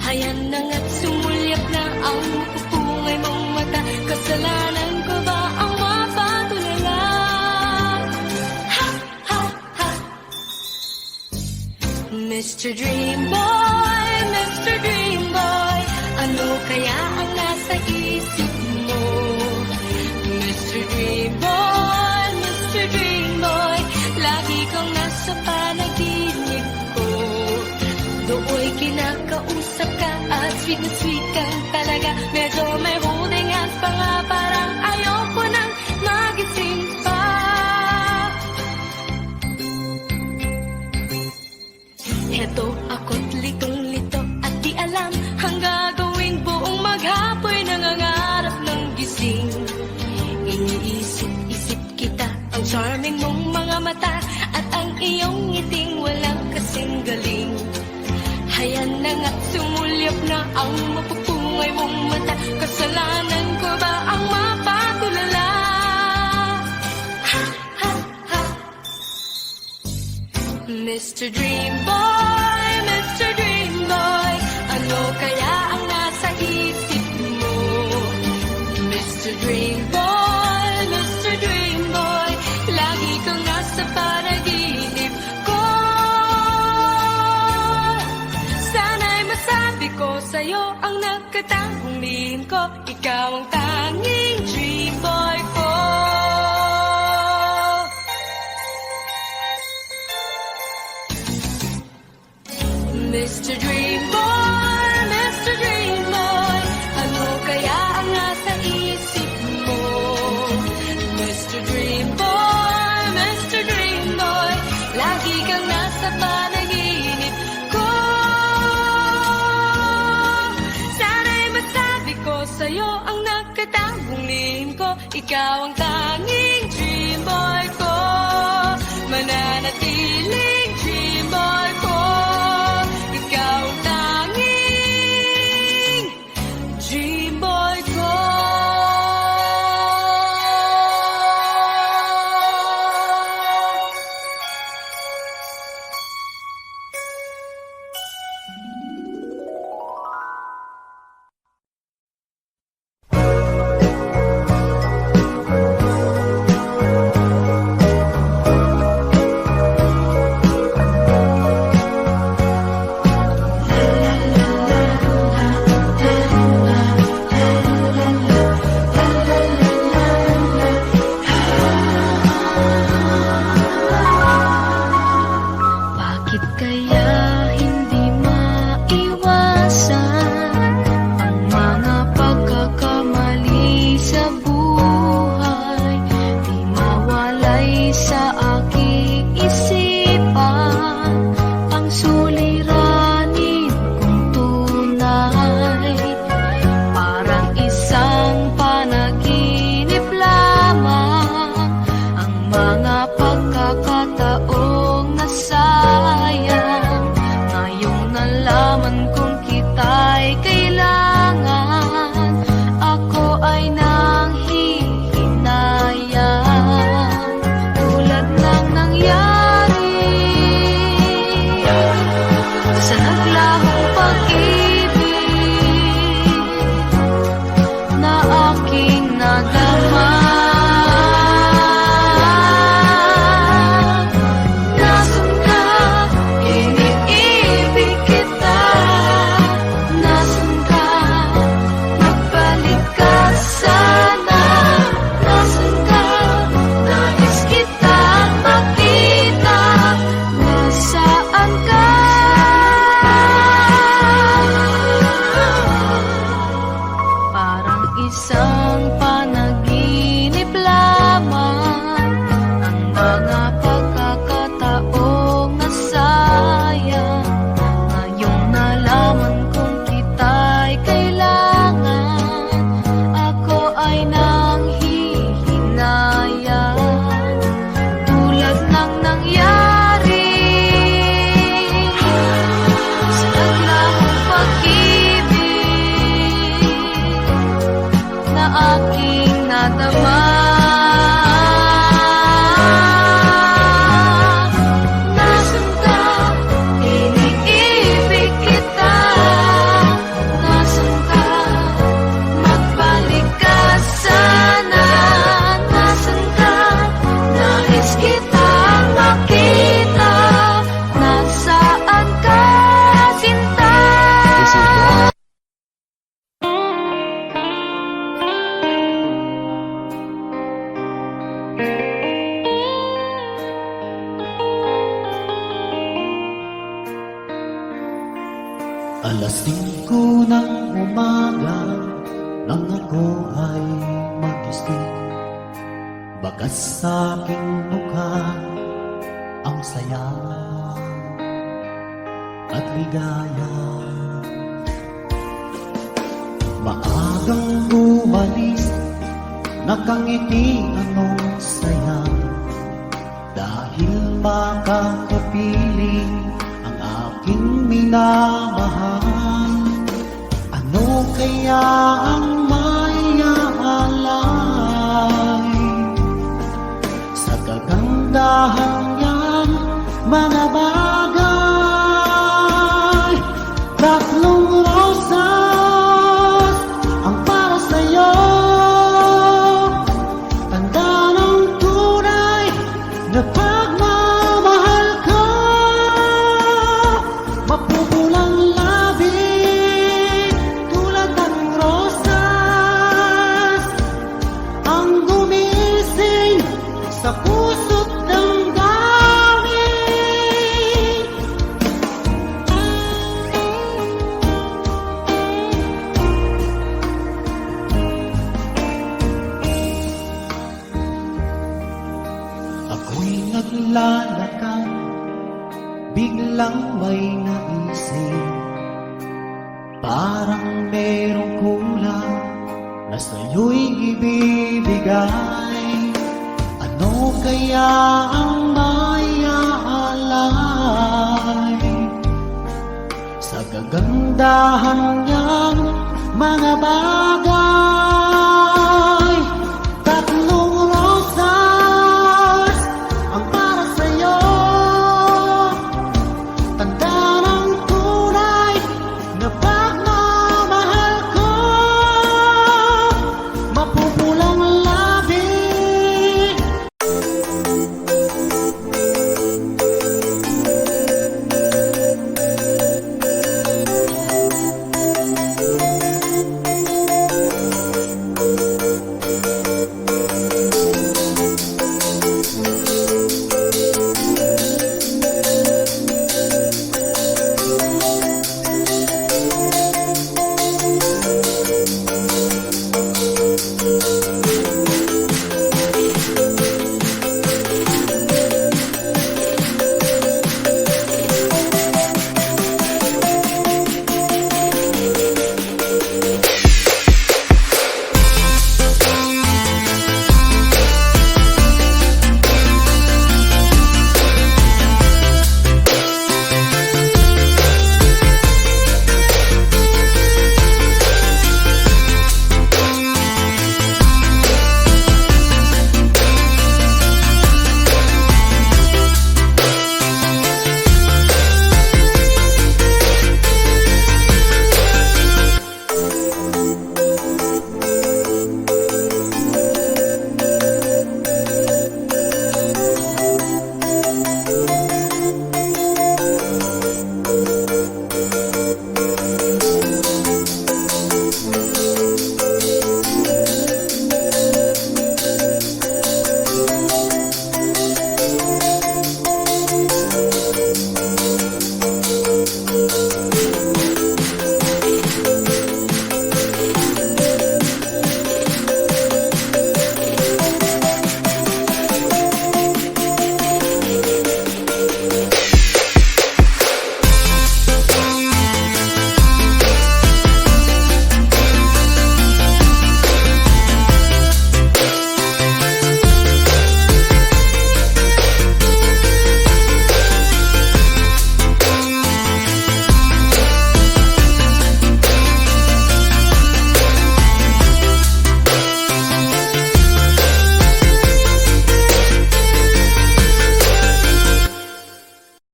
Hayan na nga't sumulyap na ang pupungay mong mata. Kasalanan ko ba ang mapatulala? Ha, ha, ha. Mr. Dream Boy, Mr. Dream Boy, ano kaya ang nasa isip mo? Mr. Dream Boy, Mr. Dream Boy, lagi kang nasa panaginip ko. Do'y kinakausap ka at sweet na sweet kang talaga. Medyo may holding hands pa nga, parang ayoko nang magising pa. Heto ako't litong-lito at di alam ang gagawing buong maghapoy, nangangarap ng gising. Iniisip-isip kita, ang charming mong mga mata at ang iyong ngiting walang kasing galing. Hayan na nga't sumulyap na ang mapupungay mong mata. Kasalanan ko ba ang mapatulala? Ha, ha, ha. Mr. Dream Boy, Mr. Dream Boy, ano kaya ang nasa isip mo? Mr. Dream Boy, Mr. Dream Boy, lagi kang nasa panaginip ko. Sana'y masabi ko sa'yo ang nagkatangong lihim ko. Ikaw ang tanging dream boy ko. Mr. Dream Boy, Mr. Dream Boy, ano kaya ang nasa isip mo? Mr. Dream Boy, Mr. Dream Boy, lagi kang nasa panaginip ko. Sana'y masabi ko sa'yo ang nagkatangong lihim ko. Ikaw ang tanging dream boy ko, mananatiling dream boy ko. Ikaw ang tanging dream isang panaginip lamang, ang mga pagkakataong nasayang. Ngayong nalaman kong kita'y kailangan, ako ay nanghihinayang. Tulad ng nangyari sa naglahong pag-ibig na aking nadama. Nasaan ka? Iniibig kita. Nasaan ka? Magbalik ka sana. Nasaan ka? Nais kitang makita. Nasaan ka, sinta? Alas 5 ng umaga nang ako ay magising, bakas sa aking mukha ang saya at ligaya. Maagang umalis, nakangiti anong saya, dahil makakapiling ang aking minamahal. Ano kaya ang may aalay sa kagandahan niyang mga bagay? Tatlong rosas ang para sa'yo, tanda ng tunay na pagmamahal ko. Mapupulang labi tulad ng rosas ang gumising sa puso't damdamin. Ako'y naglalakad, biglang may naisip, parang merong kulang na sa'yo'y ibibigay. Ano kaya ang may aalay sa kagandahan niyang mga bagay?